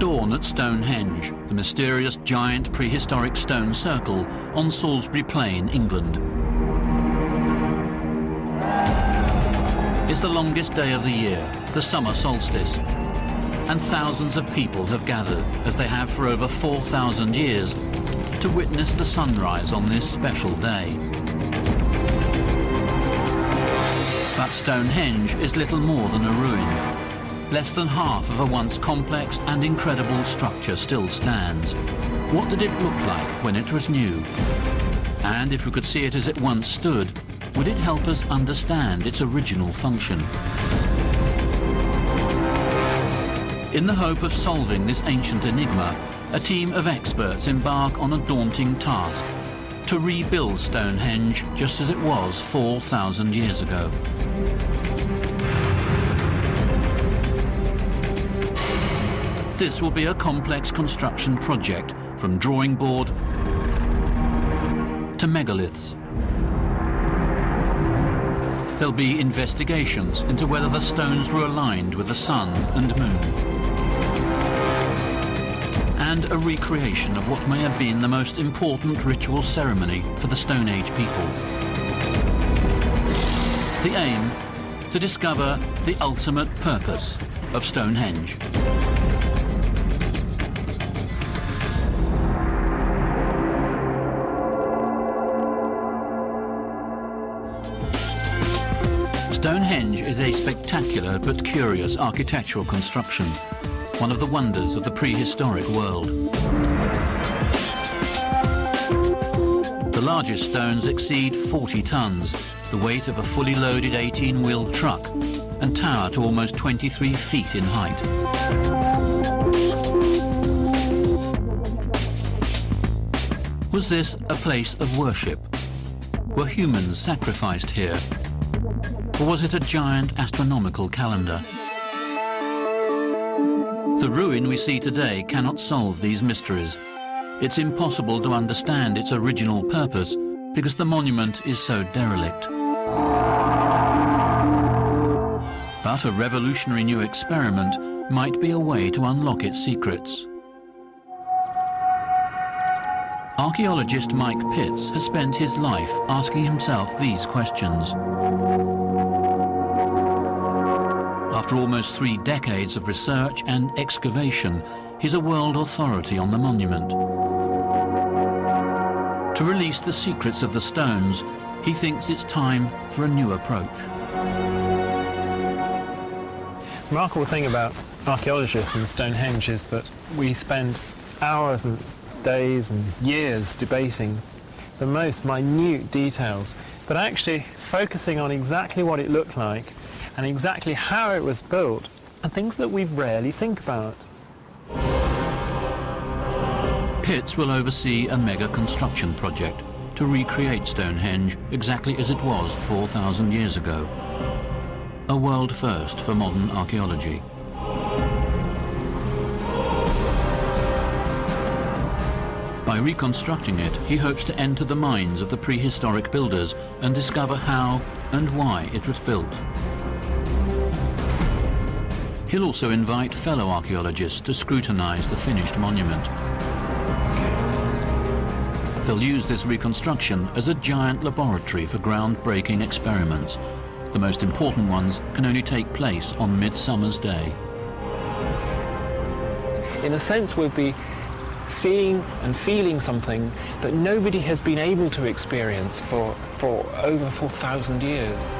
Dawn at Stonehenge, the mysterious giant prehistoric stone circle on Salisbury Plain, England. It's the longest day of the year, the summer solstice, and thousands of people have gathered, as they have for over 4,000 years, to witness the sunrise on this special day. But Stonehenge is little more than a ruin. Less than half of a once complex and incredible structure still stands. What did it look like when it was new? And if we could see it as it once stood, would it help us understand its original function? In the hope of solving this ancient enigma, a team of experts embark on a daunting task: to rebuild Stonehenge just as it was 4,000 years ago. This will be a complex construction project, from drawing board to megaliths. There'll be investigations into whether the stones were aligned with the sun and moon, and a recreation of what may have been the most important ritual ceremony for the Stone Age people. The aim: to discover the ultimate purpose of Stonehenge. Stonehenge is a spectacular but curious architectural construction, one of the wonders of the prehistoric world. The largest stones exceed 40 tons, the weight of a fully loaded 18-wheeled truck, and tower to almost 23 feet in height. Was this a place of worship? Were humans sacrificed here? Or was it a giant astronomical calendar? The ruin we see today cannot solve these mysteries. It's impossible to understand its original purpose because the monument is so derelict. But a revolutionary new experiment might be a way to unlock its secrets. Archaeologist Mike Pitts has spent his life asking himself these questions. After almost 3 decades of research and excavation, he's a world authority on the monument. To release the secrets of the stones, he thinks it's time for a new approach. The remarkable thing about archaeologists in Stonehenge is that we spend hours and days and years debating the most minute details, but actually focusing on exactly what it looked like and exactly how it was built, and things that we rarely think about. Pitts will oversee a mega construction project to recreate Stonehenge exactly as it was 4,000 years ago. A world first for modern archaeology. By reconstructing it, he hopes to enter the minds of the prehistoric builders and discover how and why it was built. He'll also invite fellow archaeologists to scrutinize the finished monument. They'll use this reconstruction as a giant laboratory for groundbreaking experiments. The most important ones can only take place on Midsummer's Day. In a sense, we'll be seeing and feeling something that nobody has been able to experience for over 4,000 years.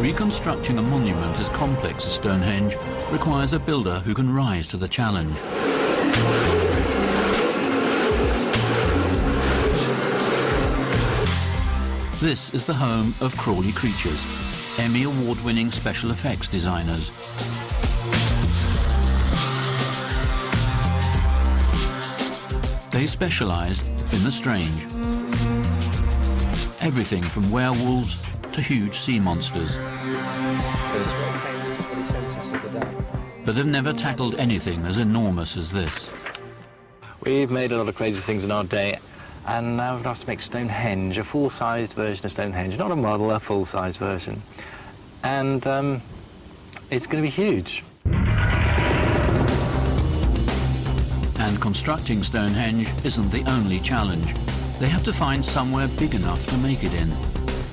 Reconstructing a monument as complex as Stonehenge requires a builder who can rise to the challenge. This is the home of Crawley Creatures, Emmy award-winning special effects designers. They specialize in the strange. Everything from werewolves to huge sea monsters. But they've never tackled anything as enormous as this. We've made a lot of crazy things in our day, and now we've asked to make Stonehenge, a full-sized version of Stonehenge. Not a model, a full-sized version. And it's going to be huge. And constructing Stonehenge isn't the only challenge. They have to find somewhere big enough to make it in.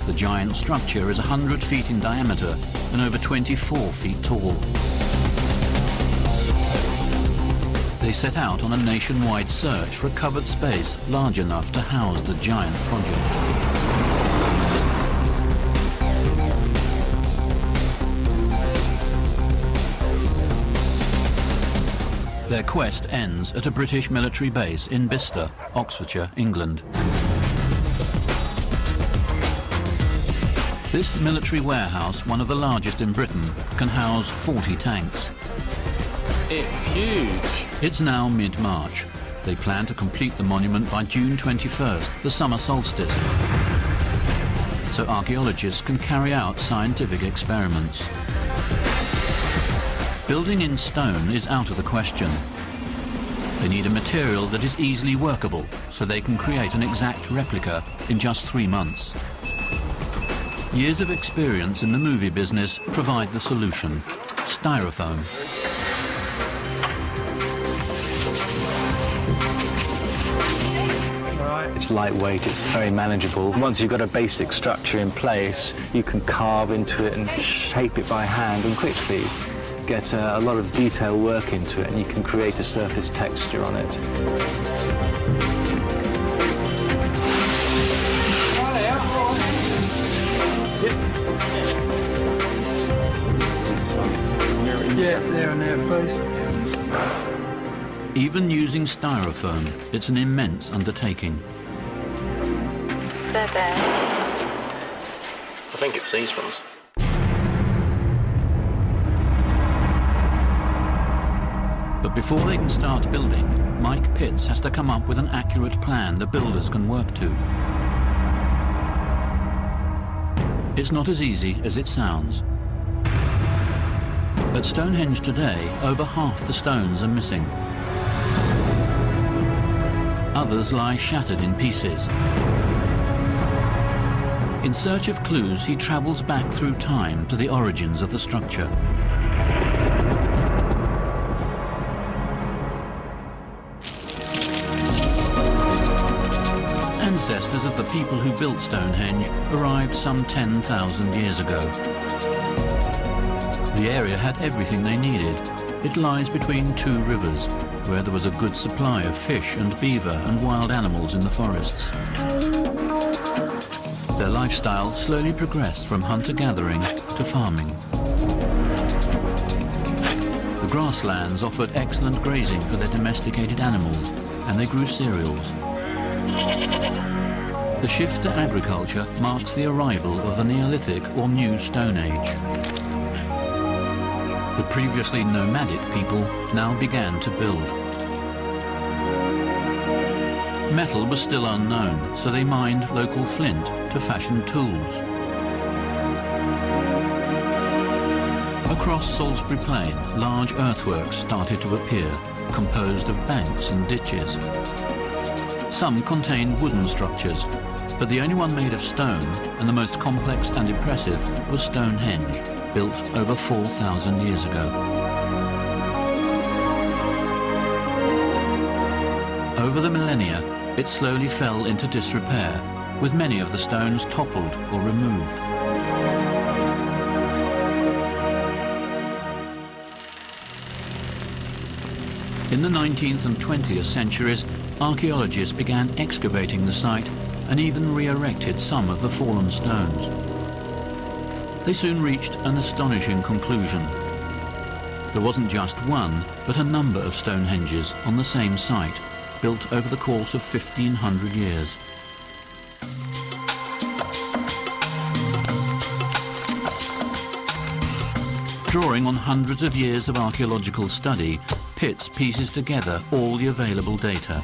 The giant structure is 100 feet in diameter and over 24 feet tall. They set out on a nationwide search for a covered space large enough to house the giant project. Their quest ends at a British military base in Bicester, Oxfordshire, England. This military warehouse, one of the largest in Britain, can house 40 tanks. It's huge. It's now mid-March. They plan to complete the monument by June 21st, the summer solstice, so archaeologists can carry out scientific experiments. Building in stone is out of the question. They need a material that is easily workable, so they can create an exact replica in just 3 months. Years of experience in the movie business provide the solution: styrofoam. It's lightweight, it's very manageable. Once you've got a basic structure in place, you can carve into it and shape it by hand and quickly get a lot of detail work into it, and you can create a surface texture on it. Yeah, there and there, please. Even using styrofoam, it's an immense undertaking. They're there. I think it's these ones. But before they can start building, Mike Pitts has to come up with an accurate plan the builders can work to. It's not as easy as it sounds. At Stonehenge today, over half the stones are missing. Others lie shattered in pieces. In search of clues, he travels back through time to the origins of the structure. Ancestors of the people who built Stonehenge arrived some 10,000 years ago. The area had everything they needed. It lies between 2 rivers, where there was a good supply of fish and beaver and wild animals in the forests. Their lifestyle slowly progressed from hunter-gathering to farming. The grasslands offered excellent grazing for their domesticated animals, and they grew cereals. The shift to agriculture marks the arrival of the Neolithic or New Stone Age. The previously nomadic people now began to build. Metal was still unknown, so they mined local flint to fashion tools. Across Salisbury Plain, large earthworks started to appear, composed of banks and ditches. Some contained wooden structures, but the only one made of stone, and the most complex and impressive, was Stonehenge, built over 4,000 years ago. Over the millennia, it slowly fell into disrepair, with many of the stones toppled or removed. In the 19th and 20th centuries, archaeologists began excavating the site and even re-erected some of the fallen stones. They soon reached an astonishing conclusion. There wasn't just one, but a number of Stonehenges on the same site, built over the course of 1,500 years. Drawing on hundreds of years of archaeological study, Pitts pieces together all the available data.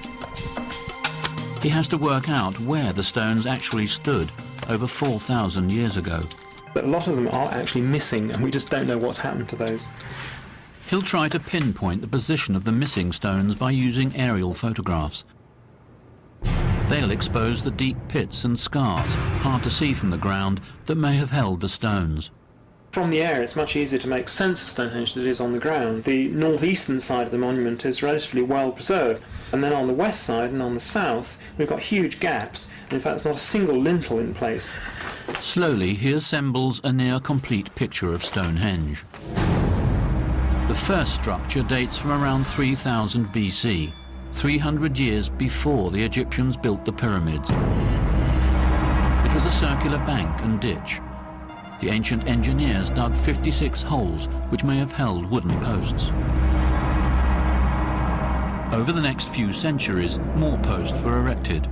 He has to work out where the stones actually stood over 4,000 years ago. But a lot of them are actually missing, and we just don't know what's happened to those. He'll try to pinpoint the position of the missing stones by using aerial photographs. They'll expose the deep pits and scars, hard to see from the ground, that may have held the stones. From the air, it's much easier to make sense of Stonehenge than it is on the ground. The northeastern side of the monument is relatively well preserved, and then on the west side and on the south, we've got huge gaps, and in fact there's not a single lintel in place. Slowly, he assembles a near-complete picture of Stonehenge. The first structure dates from around 3000 BC, 300 years before the Egyptians built the pyramids. It was a circular bank and ditch. The ancient engineers dug 56 holes, which may have held wooden posts. Over the next few centuries, more posts were erected.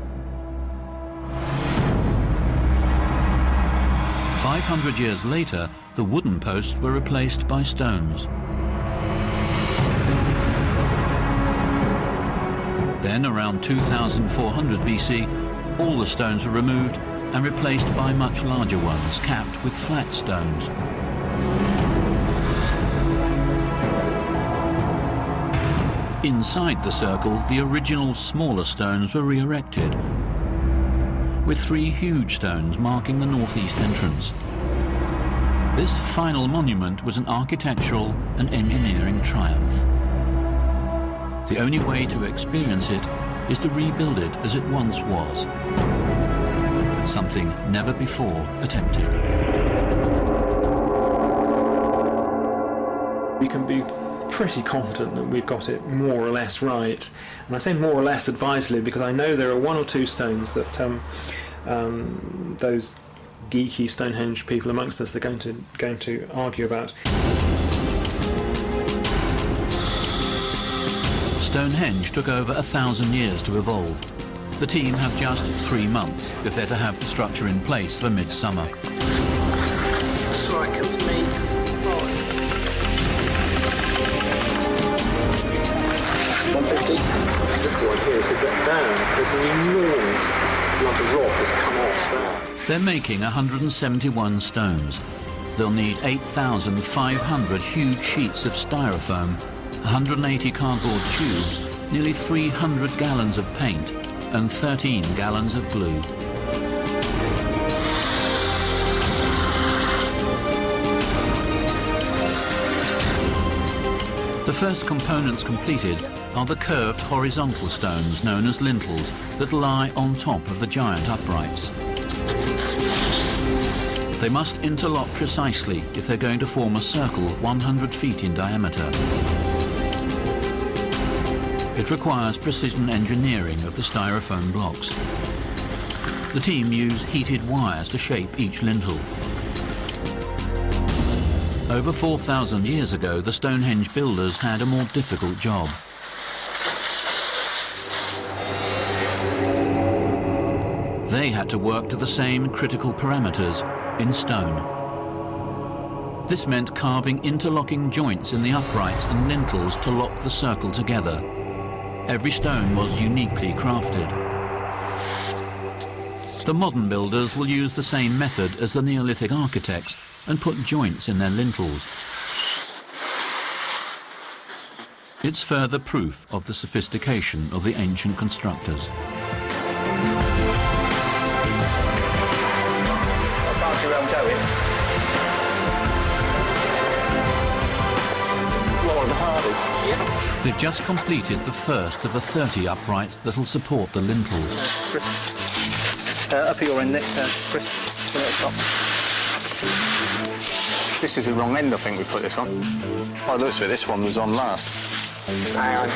500 years later, the wooden posts were replaced by stones. Then, around 2400 BC, all the stones were removed and replaced by much larger ones, capped with flat stones. Inside the circle, the original smaller stones were re-erected, with 3 huge stones marking the northeast entrance. This final monument was an architectural and engineering triumph. The only way to experience it is to rebuild it as it once was. Something never before attempted. We can be pretty confident that we've got it more or less right. And I say more or less advisedly because I know there are 1 or 2 stones that those geeky Stonehenge people amongst us are going to argue about. Stonehenge took over 1,000 years to evolve. The team have just 3 months if they're to have the structure in place for midsummer. Right, come to me. Forward. 150. Before here is a bit down. There's an enormous lump of rock that's come off there. They're making 171 stones. They'll need 8,500 huge sheets of styrofoam, 180 cardboard tubes, nearly 300 gallons of paint, and 13 gallons of glue. The first components completed are the curved horizontal stones known as lintels that lie on top of the giant uprights. They must interlock precisely if they're going to form a circle 100 feet in diameter. It requires precision engineering of the styrofoam blocks. The team use heated wires to shape each lintel. Over 4,000 years ago, the Stonehenge builders had a more difficult job. They had to work to the same critical parameters in stone. This meant carving interlocking joints in the uprights and lintels to lock the circle together. Every stone was uniquely crafted. The modern builders will use the same method as the Neolithic architects and put joints in their lintels. It's further proof of the sophistication of the ancient constructors. I'll see where I'm going. Lower the hardy. Yeah. They've just completed the first of the 30 uprights that'll support the lintels. Up at your end next turn, Chris. Turn it at the top. This is the wrong end, I think we put this on. By the looks of it, this one was on last. Hang on.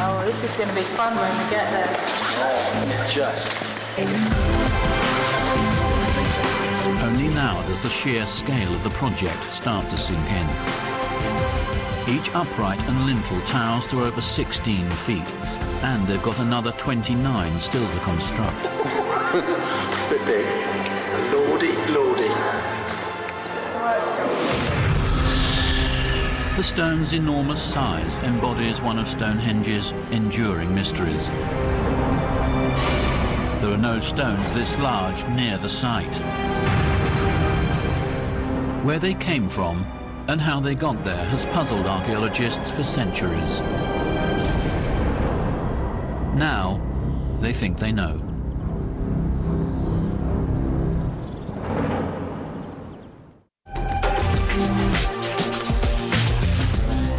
Oh, this is going to be fun when we get there. Oh, just. Only now does the sheer scale of the project start to sink in. Each upright and lintel towers to over 16 feet, and they've got another 29 still to construct. It's a bit big. Lordy, lordy. The stone's enormous size embodies one of Stonehenge's enduring mysteries. There are no stones this large near the site. Where they came from and how they got there has puzzled archaeologists for centuries. Now, they think they know.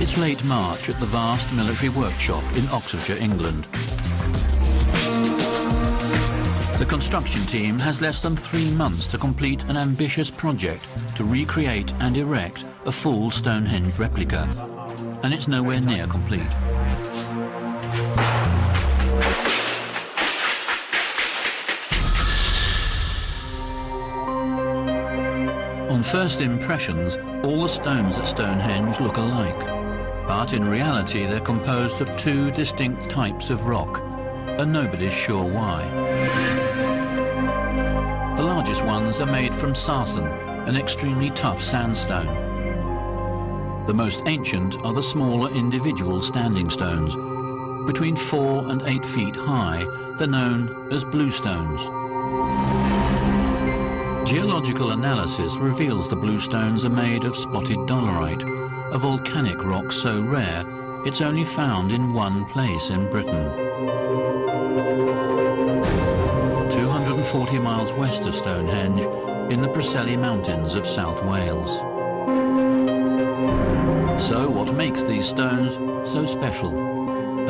It's late March at the vast military workshop in Oxfordshire, England. The construction team has less than 3 months to complete an ambitious project to recreate and erect a full Stonehenge replica, and it's nowhere near complete. On first impressions, all the stones at Stonehenge look alike, but in reality they're composed of 2 distinct types of rock, and nobody's sure why. The largest ones are made from sarsen, an extremely tough sandstone. The most ancient are the smaller individual standing stones. Between 4 and 8 feet high, they're known as bluestones. Geological analysis reveals the bluestones are made of spotted dolerite, a volcanic rock so rare it's only found in one place in Britain. 240 miles west of Stonehenge, in the Preseli Mountains of South Wales. So what makes these stones so special?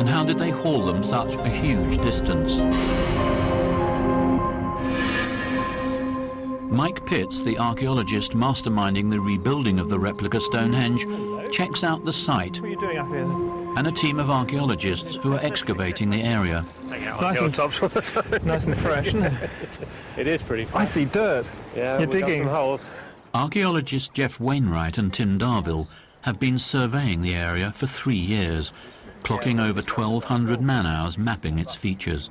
And how did they haul them such a huge distance? Mike Pitts, the archaeologist masterminding the rebuilding of the replica Stonehenge, checks out the site What are you doing up here then? and a team of archaeologists who are excavating the area. Nice and, nice and fresh, isn't it? It is pretty fun. I see dirt. Yeah, You're we've got digging. some holes. Archaeologists Jeff Wainwright and Tim Darville have been surveying the area for 3 years, clocking over 1,200 man-hours mapping its features.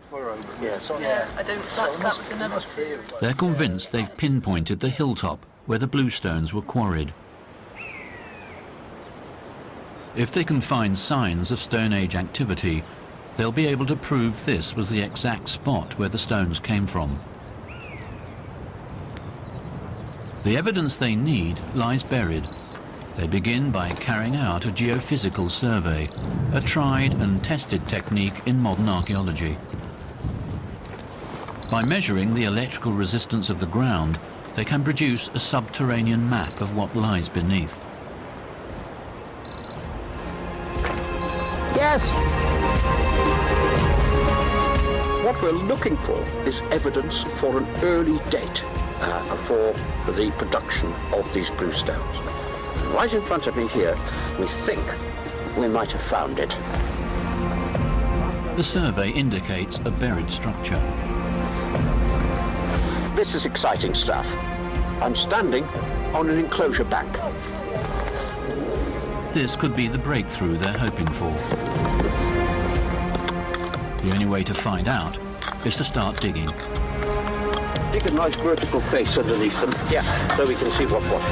Yeah, I don't. That was enough. They're convinced they've pinpointed the hilltop where the bluestones were quarried. If they can find signs of Stone Age activity, they'll be able to prove this was the exact spot where the stones came from. The evidence they need lies buried. They begin by carrying out a geophysical survey, a tried and tested technique in modern archaeology. By measuring the electrical resistance of the ground, they can produce a subterranean map of what lies beneath. Yes! What we're looking for is evidence for an early date for the production of these bluestones. Right in front of me here, we think we might have found it. The survey indicates a buried structure. This is exciting stuff. I'm standing on an enclosure bank. This could be the breakthrough they're hoping for. The only way to find out is to start digging. Dig a nice vertical face underneath them, yeah, so we can see what's what.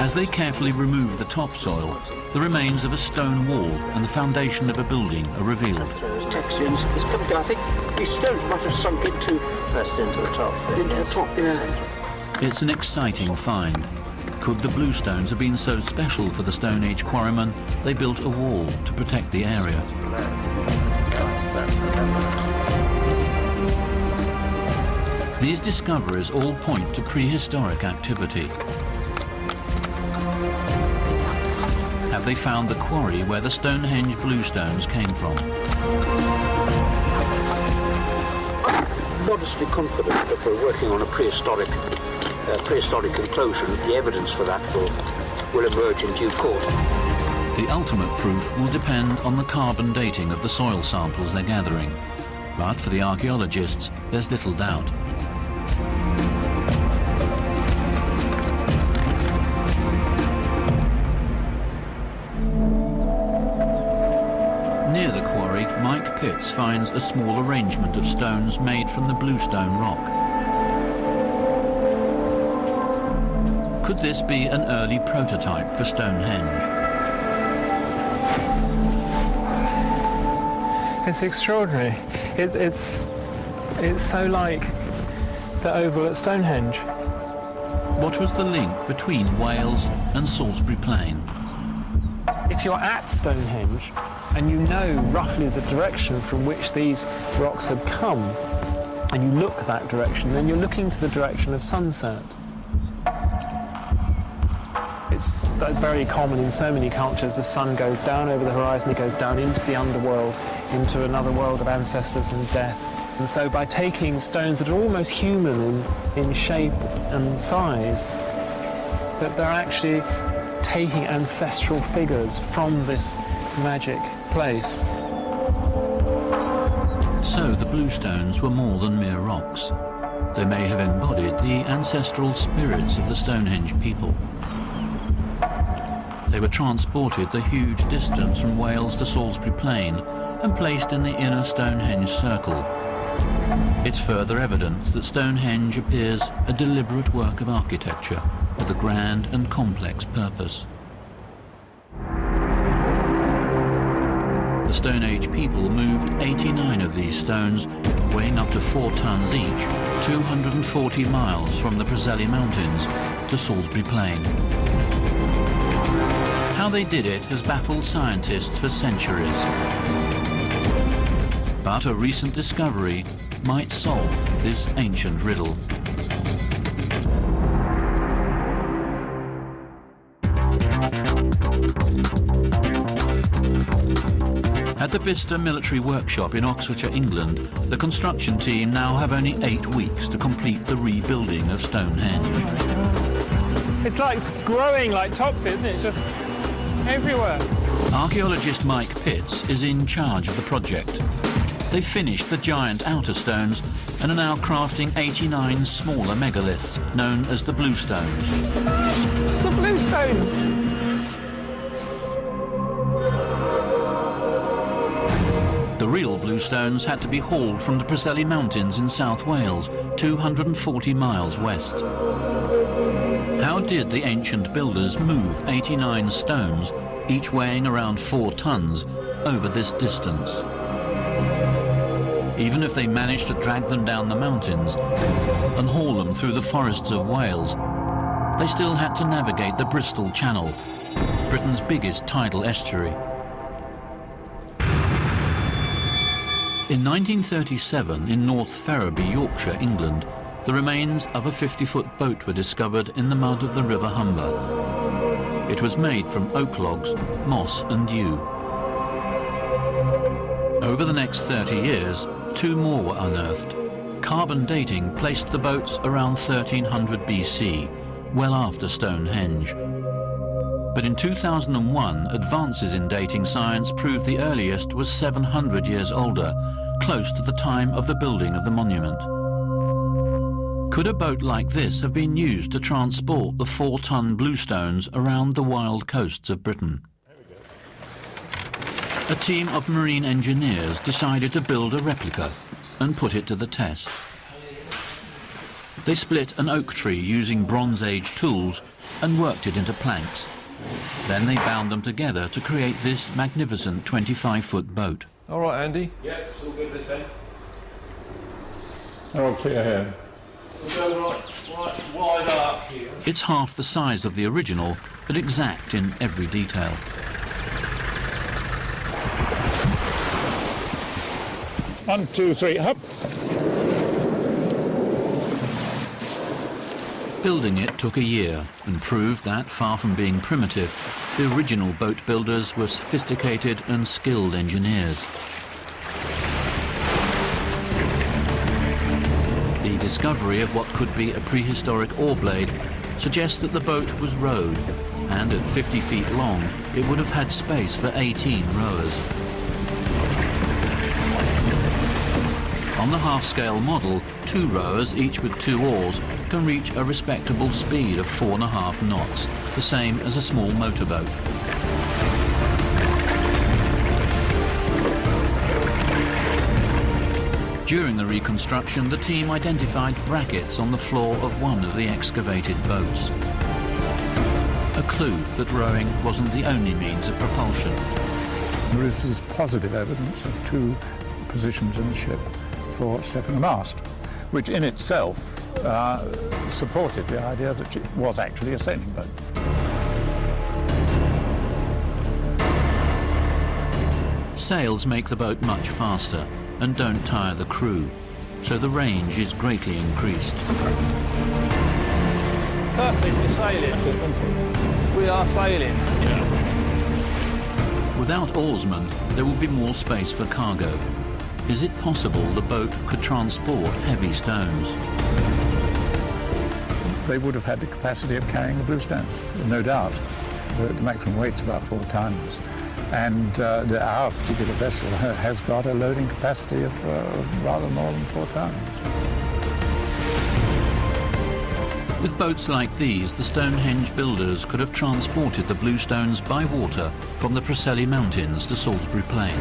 As they carefully remove the topsoil, the remains of a stone wall and the foundation of a building are revealed. Textures is coming down. I think these stones might have sunk pressed into the top. Into the top, yeah. It's an exciting find. Could the bluestones have been so special for the Stone Age quarrymen, they built a wall to protect the area? These discoveries all point to prehistoric activity. Have they found the quarry where the Stonehenge bluestones came from? I'm modestly confident that we're working on a prehistoric enclosure. The evidence for that will emerge in due course. The ultimate proof will depend on the carbon dating of the soil samples they're gathering. But for the archaeologists, there's little doubt. Near the quarry, Mike Pitts finds a small arrangement of stones made from the bluestone rock. Could this be an early prototype for Stonehenge? It's extraordinary. It's so like the oval at Stonehenge. What was the link between Wales and Salisbury Plain? If you're at Stonehenge and you know roughly the direction from which these rocks have come, and you look that direction, then you're looking to the direction of sunset. it's very common in so many cultures. The sun goes down over the horizon, it goes down into the underworld, into another world of ancestors and death. And so by taking stones that are almost human in shape and size, that they're actually taking ancestral figures from this magic place. So the blue stones were more than mere rocks. They may have embodied the ancestral spirits of the Stonehenge people. They were transported the huge distance from Wales to Salisbury Plain and placed in the inner Stonehenge circle. It's further evidence that Stonehenge appears a deliberate work of architecture with a grand and complex purpose. The Stone Age people moved 89 of these stones, weighing up to 4 tons each, 240 miles from the Preseli Mountains to Salisbury Plain. How they did it has baffled scientists for centuries. But a recent discovery might solve this ancient riddle. At the Bicester Military Workshop in Oxfordshire, England, the construction team now have only 8 weeks to complete the rebuilding of Stonehenge. It's like growing like toxic, isn't it? It's just everywhere. Archaeologist Mike Pitts is in charge of the project. They've finished the giant outer stones and are now crafting 89 smaller megaliths, known as the Blue Stones. The Blue Stone! The real Blue Stones had to be hauled from the Preseli Mountains in South Wales, 240 miles west. How did the ancient builders move 89 stones, each weighing around 4 tons, over this distance? Even if they managed to drag them down the mountains and haul them through the forests of Wales, they still had to navigate the Bristol Channel, Britain's biggest tidal estuary. In 1937, in North Ferriby, Yorkshire, England, the remains of a 50-foot boat were discovered in the mud of the River Humber. It was made from oak logs, moss and yew. Over the next 30 years, 2 more were unearthed. Carbon dating placed the boats around 1300 BC, well after Stonehenge. But in 2001, advances in dating science proved the earliest was 700 years older, close to the time of the building of the monument. Could a boat like this have been used to transport the 4-ton blue stones around the wild coasts of Britain? A team of marine engineers decided to build a replica and put it to the test. They split an oak tree using Bronze Age tools and worked it into planks. Then they bound them together to create this magnificent 25-foot boat. All right, Andy? Yeah, it's all good this end. They're all clear here. We'll go right wide up here. It's half the size of the original, but exact in every detail. One, two, three, hop. Building it took a year and proved that, far from being primitive, the original boat builders were sophisticated and skilled engineers. The discovery of what could be a prehistoric oar blade suggests that the boat was rowed, and at 50 feet long, it would have had space for 18 rowers. On the half-scale model, 2 rowers, each with 2 oars, can reach a respectable speed of 4.5 knots, the same as a small motorboat. During the reconstruction, the team identified brackets on the floor of one of the excavated boats. A clue that rowing wasn't the only means of propulsion. There is this positive evidence of 2 positions in the ship for stepping a mast, which in itself supported the idea that it was actually a sailing boat. Sails make the boat much faster and don't tire the crew, so the range is greatly increased. perfect, we're sailing. We are sailing. Without oarsmen, there would be more space for cargo. Is it possible the boat could transport heavy stones? They would have had the capacity of carrying the blue stones, no doubt. The maximum weight's about 4 tons. And our particular vessel has got a loading capacity of rather more than 4 tons. With boats like these, the Stonehenge builders could have transported the blue stones by water from the Preseli Mountains to Salisbury Plain.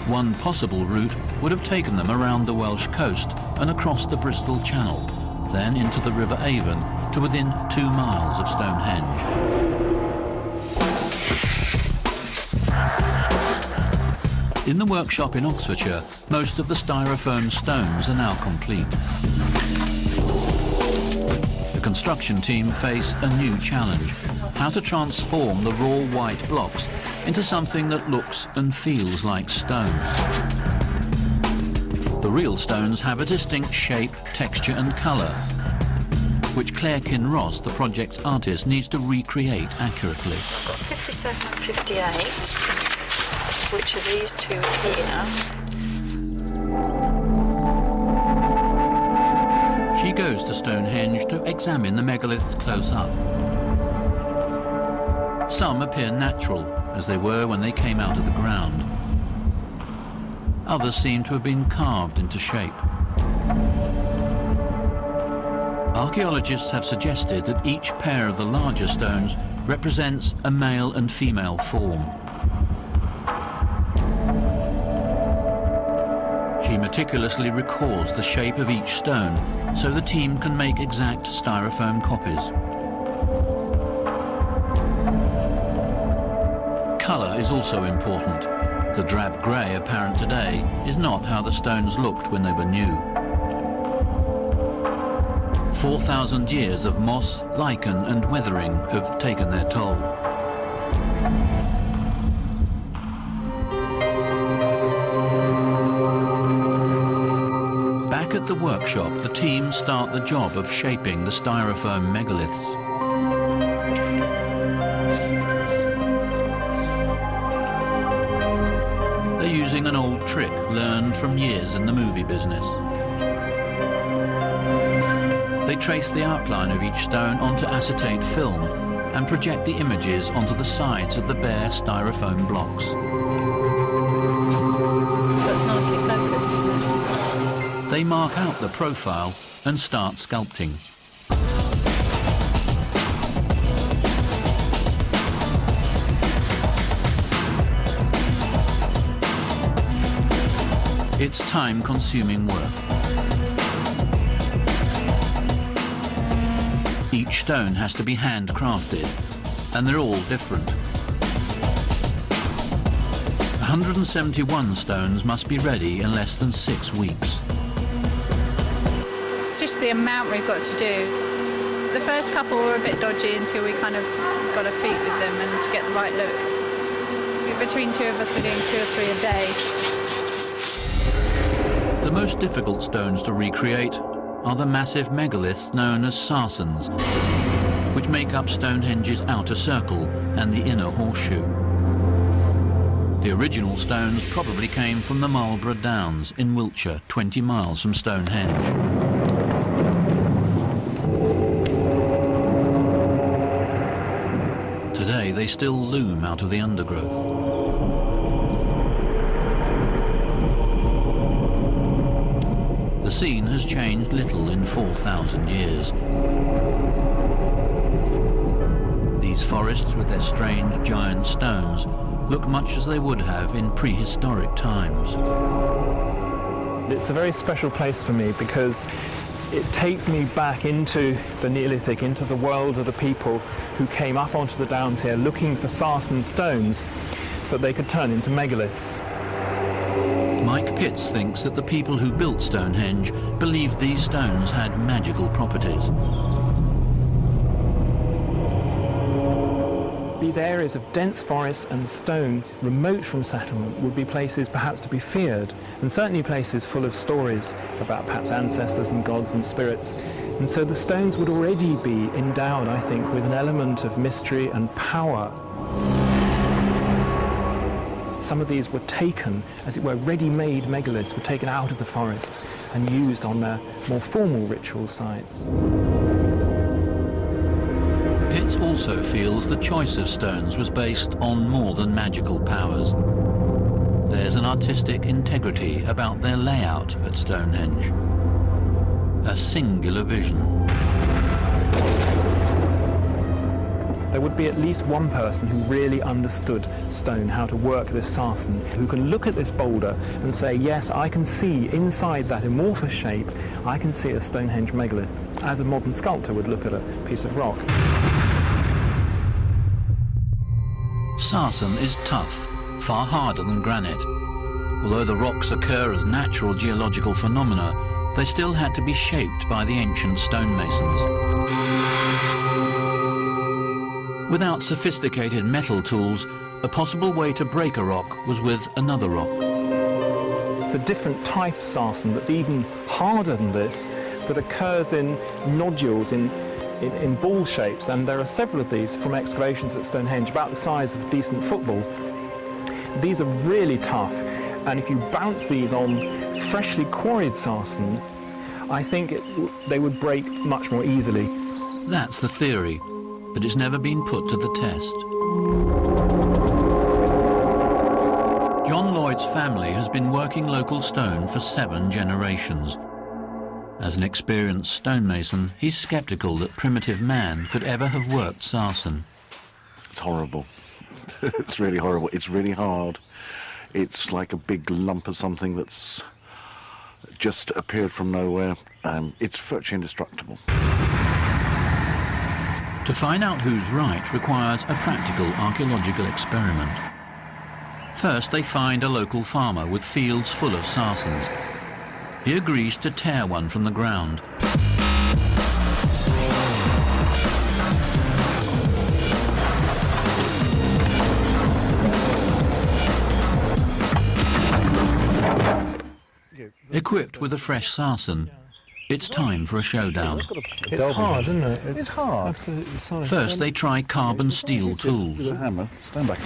One possible route would have taken them around the Welsh coast and across the Bristol Channel, then into the River Avon to within 2 miles of Stonehenge. In the workshop in Oxfordshire, most of the styrofoam stones are now complete. The construction team face a new challenge: how to transform the raw white blocks into something that looks and feels like stone. The real stones have a distinct shape, texture and colour, which Claire Kinross, the project's artist, needs to recreate accurately. I've got 57 and 58, which are these two here. She goes to Stonehenge to examine the megaliths close up. Some appear natural, as they were when they came out of the ground. Others seem to have been carved into shape. Archaeologists have suggested that each pair of the larger stones represents a male and female form. She meticulously records the shape of each stone so the team can make exact styrofoam copies. Colour is also important. The drab grey apparent today is not how the stones looked when they were new. 4,000 years of moss, lichen and weathering have taken their toll. Back at the workshop, the team start the job of shaping the styrofoam megaliths. They're using an old trick learned from years in the movie business. They trace the outline of each stone onto acetate film and project the images onto the sides of the bare styrofoam blocks. That's nicely focused, isn't it? They mark out the profile and start sculpting. It's time-consuming work. Each stone has to be handcrafted, and they're all different. 171 stones must be ready in less than 6 weeks. It's just the amount we've got to do. The first couple were a bit dodgy until we kind of got our feet with them and to get the right look. Between 2 of us, we're doing 2 or 3 a day. The most difficult stones to recreate are the massive megaliths known as sarsens, which make up Stonehenge's outer circle and the inner horseshoe. The original stones probably came from the Marlborough Downs in Wiltshire, 20 miles from Stonehenge. Today they still loom out of the undergrowth. The scene has changed little in 4,000 years. These forests with their strange giant stones look much as they would have in prehistoric times. It's a very special place for me because it takes me back into the Neolithic, into the world of the people who came up onto the downs here looking for sarsen stones that they could turn into megaliths. Mike Pitts thinks that the people who built Stonehenge believed these stones had magical properties. These areas of dense forest and stone, remote from settlement, would be places perhaps to be feared, and certainly places full of stories about perhaps ancestors and gods and spirits And so the stones would already be endowed, I think, with an element of mystery and power. Some of these were taken, as it were, ready-made megaliths were taken out of the forest and used on their more formal ritual sites. Pitts also feels the choice of stones was based on more than magical powers. There's an artistic integrity about their layout at Stonehenge. A singular vision. There would be at least one person who really understood stone, how to work this sarsen, who can look at this boulder and say, yes, I can see inside that amorphous shape, I can see a Stonehenge megalith, as a modern sculptor would look at a piece of rock. Sarsen is tough, far harder than granite. Although the rocks occur as natural geological phenomena, they still had to be shaped by the ancient stonemasons. Without sophisticated metal tools, a possible way to break a rock was with another rock. It's a different type of sarsen that's even harder than this, that occurs in nodules, in ball shapes, and there are several of these from excavations at Stonehenge, about the size of a decent football. These are really tough, and if you bounce these on freshly quarried sarsen, I think they would break much more easily. That's the theory, but it's never been put to the test. John Lloyd's family has been working local stone for 7 generations. As an experienced stonemason, he's sceptical that primitive man could ever have worked sarsen. It's horrible. It's really horrible. It's really hard. It's like a big lump of something that's just appeared from nowhere. It's virtually indestructible. To find out who's right requires a practical archaeological experiment. First, they find a local farmer with fields full of sarsens. He agrees to tear one from the ground. Equipped with a fresh sarsen, it's time for a showdown. It's hard, isn't it? It's hard. Absolutely solid. First, they try carbon steel tools. With a hammer, stand back.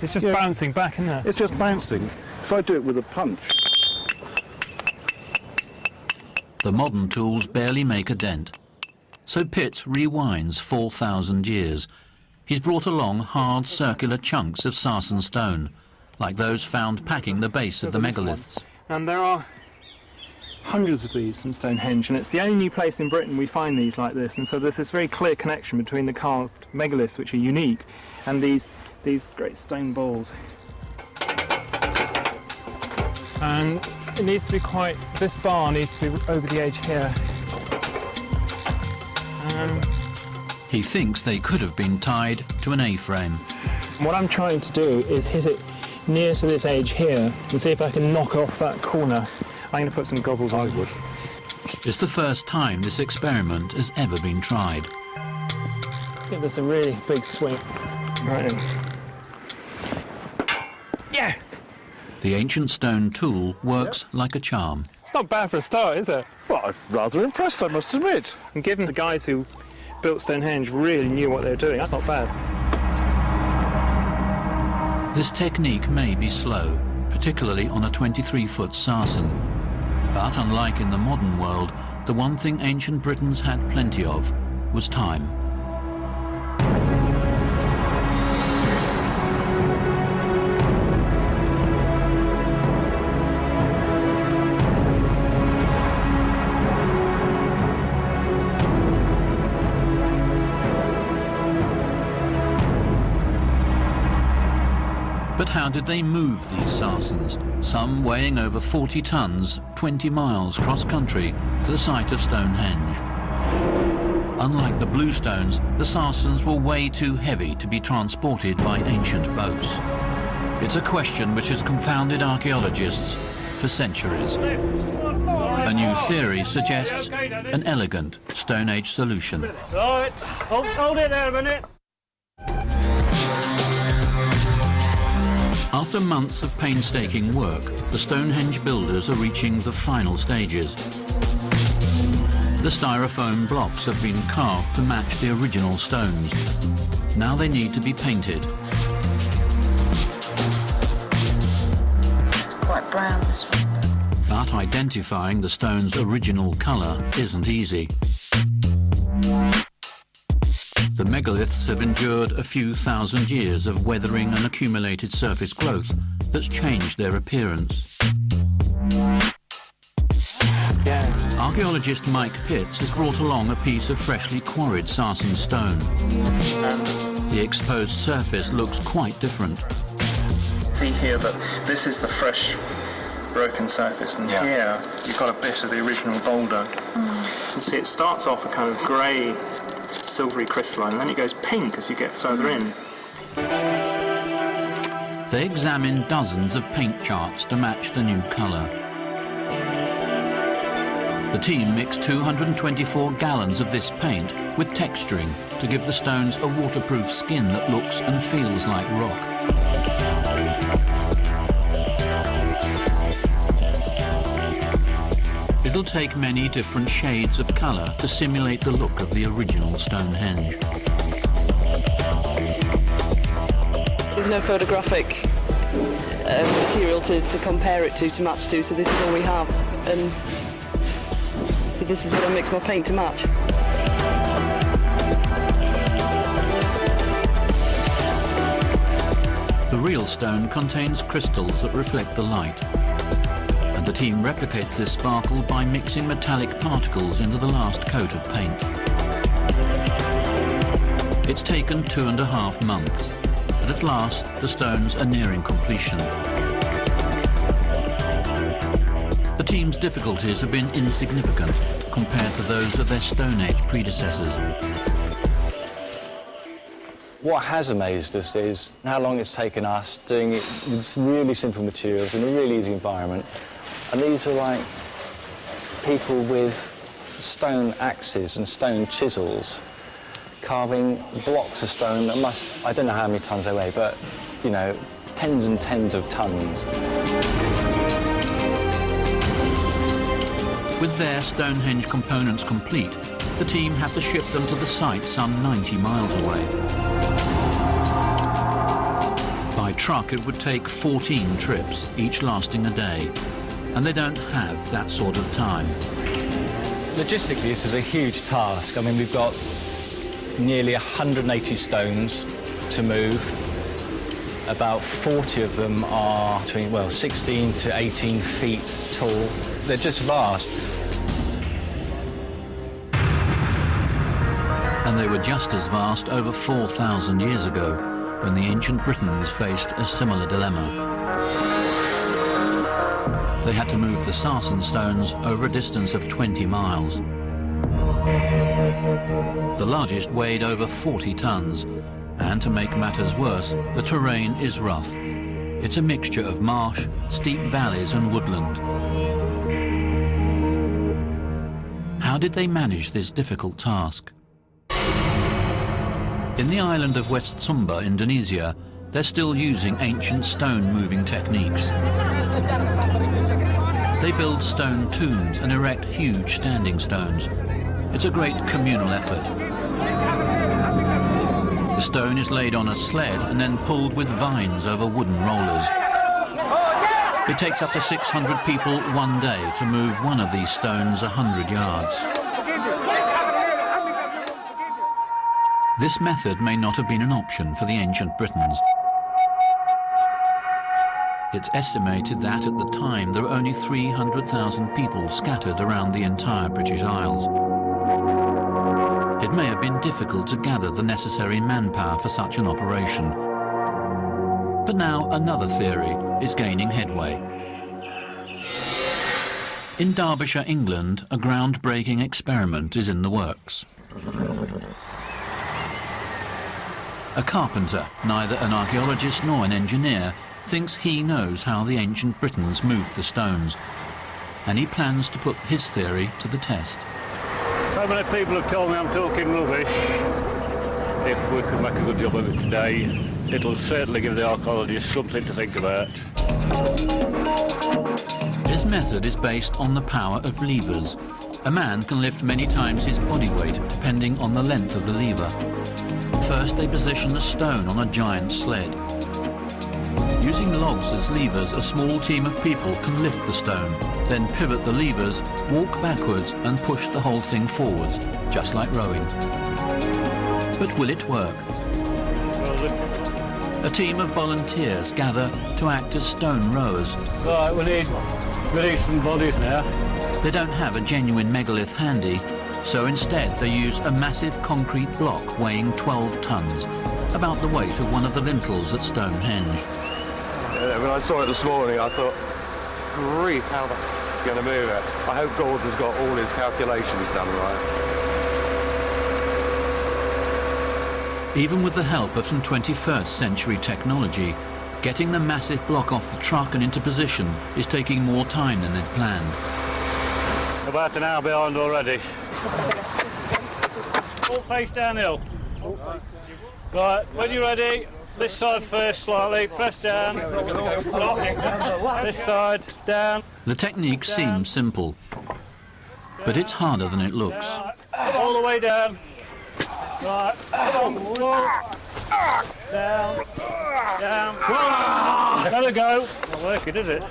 It's just bouncing back, isn't it? It's just bouncing. If I do it with a punch. The modern tools barely make a dent. So Pitt rewinds 4,000 years. He's brought along hard circular chunks of sarsen stone, like those found packing the base of the megaliths. And there are hundreds of these from Stonehenge, and it's the only place in Britain we find these like this, and so there's this very clear connection between the carved megaliths, which are unique, and these great stone balls. And it needs to be this bar needs to be over the edge here. He thinks they could have been tied to an A-frame. What I'm trying to do is hit it near to this edge here and see if I can knock off that corner. I'm going to put some goggles on. It's the first time this experiment has ever been tried. Give this a really big swing. Right in. Yeah! The ancient stone tool works like a charm. It's not bad for a start, is it? Well, I'm rather impressed, I must admit. And given the guys who built Stonehenge really knew what they were doing, that's not bad. This technique may be slow, particularly on a 23-foot sarsen. But unlike in the modern world, the one thing ancient Britons had plenty of was time. But how did they move these sarsens, some weighing over 40 tons, 20 miles cross-country to the site of Stonehenge? Unlike the bluestones, the sarsens were way too heavy to be transported by ancient boats. It's a question which has confounded archaeologists for centuries. A new theory suggests an elegant Stone Age solution. Right, hold it there a minute. After months of painstaking work, the Stonehenge builders are reaching the final stages. The styrofoam blocks have been carved to match the original stones. Now they need to be painted. It's quite brown, this one. But identifying the stone's original colour isn't easy. The megaliths have endured a few thousand years of weathering and accumulated surface growth that's changed their appearance. Archaeologist Mike Pitts has brought along a piece of freshly quarried sarsen stone. The exposed surface looks quite different. See here that this is the fresh broken surface, and here you've got a bit of the original boulder. You see it starts off a kind of grey, silvery crystalline, and then it goes pink as you get further in. They examine dozens of paint charts to match the new colour. The team mixed 224 gallons of this paint with texturing to give the stones a waterproof skin that looks and feels like rock. It'll take many different shades of colour to simulate the look of the original Stonehenge. There's no photographic material to compare it to match to, so this is all we have. And so this is what I mix my paint to match. The real stone contains crystals that reflect the light. And the team replicates this sparkle by mixing metallic particles into the last coat of paint. It's taken 2.5 months, but at last the stones are nearing completion. The team's difficulties have been insignificant compared to those of their Stone Age predecessors. What has amazed us is how long it's taken us doing it with really simple materials in a really easy environment. And these are like people with stone axes and stone chisels carving blocks of stone that must, I don't know how many tons they weigh, but, you know, tens and tens of tons. With their Stonehenge components complete, the team have to ship them to the site some 90 miles away. By truck, it would take 14 trips, each lasting a day, and they don't have that sort of time. Logistically, this is a huge task. I mean, we've got nearly 180 stones to move. About 40 of them are between, well, 16 to 18 feet tall. They're just vast. And they were just as vast over 4,000 years ago, when the ancient Britons faced a similar dilemma. They had to move the sarsen stones over a distance of 20 miles. The largest weighed over 40 tons, and to make matters worse, the terrain is rough. It's a mixture of marsh, steep valleys and woodland. How did they manage this difficult task? In the island of West Sumba, Indonesia, they're still using ancient stone-moving techniques. They build stone tombs and erect huge standing stones. It's a great communal effort. The stone is laid on a sled and then pulled with vines over wooden rollers. It takes up to 600 people one day to move one of these stones 100 yards. This method may not have been an option for the ancient Britons. It's estimated that at the time there were only 300,000 people scattered around the entire British Isles. It may have been difficult to gather the necessary manpower for such an operation. But now another theory is gaining headway. In Derbyshire, England, a groundbreaking experiment is in the works. A carpenter, neither an archaeologist nor an engineer, thinks he knows how the ancient Britons moved the stones, and he plans to put his theory to the test. So many people have told me I'm talking rubbish. If we could make a good job of it today, it'll certainly give the archaeologists something to think about. This method is based on the power of levers. A man can lift many times his body weight depending on the length of the lever. First they position a stone on a giant sled. Using logs as levers, a small team of people can lift the stone, then pivot the levers, walk backwards and push the whole thing forwards, just like rowing. But will it work? A team of volunteers gather to act as stone rowers. Right, we need some bodies now. They don't have a genuine megalith handy, so instead they use a massive concrete block weighing 12 tons, about the weight of one of the lintels at Stonehenge. When I saw it this morning, I thought, grief, how the f*** going to move it? I hope Gord has got all his calculations done right. Even with the help of some 21st century technology, getting the massive block off the truck and into position is taking more time than they'd planned. About an hour behind already. All face downhill. Right, when you're ready, this side first slightly, press down. This side, down. The technique seems simple, but it's harder than it looks. All the way down. Right, down, down, let it go. Not working, is it?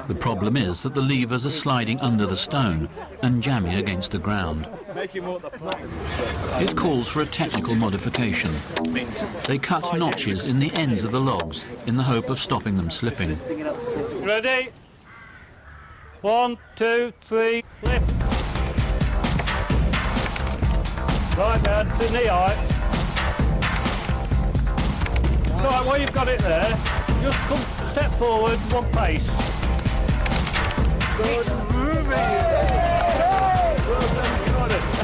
The problem is that the levers are sliding under the stone and jamming against the ground. It calls for a technical modification. They cut notches in the ends of the logs in the hope of stopping them slipping. Ready? 1, 2, 3, lift. Right down to knee height. Right, while you've got it there, just come step forward, one pace. Good.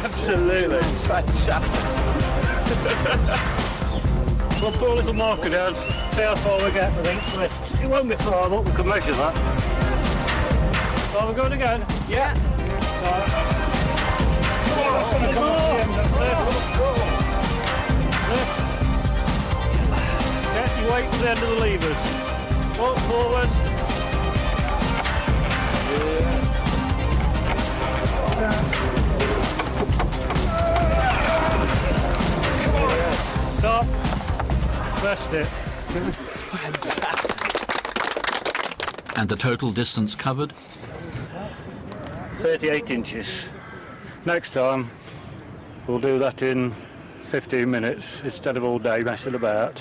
Absolutely. Fantastic. We'll put a little marker down, see how far we get with each lift. It won't be far, but we can measure that. Right, we're going again? Yeah. Right. That's going to come off the end of the lift. Get your weight to the end of the levers. Walk forward. Stop. Rest it. And the total distance covered? 38 inches. Next time, we'll do that in 15 minutes instead of all day messing about.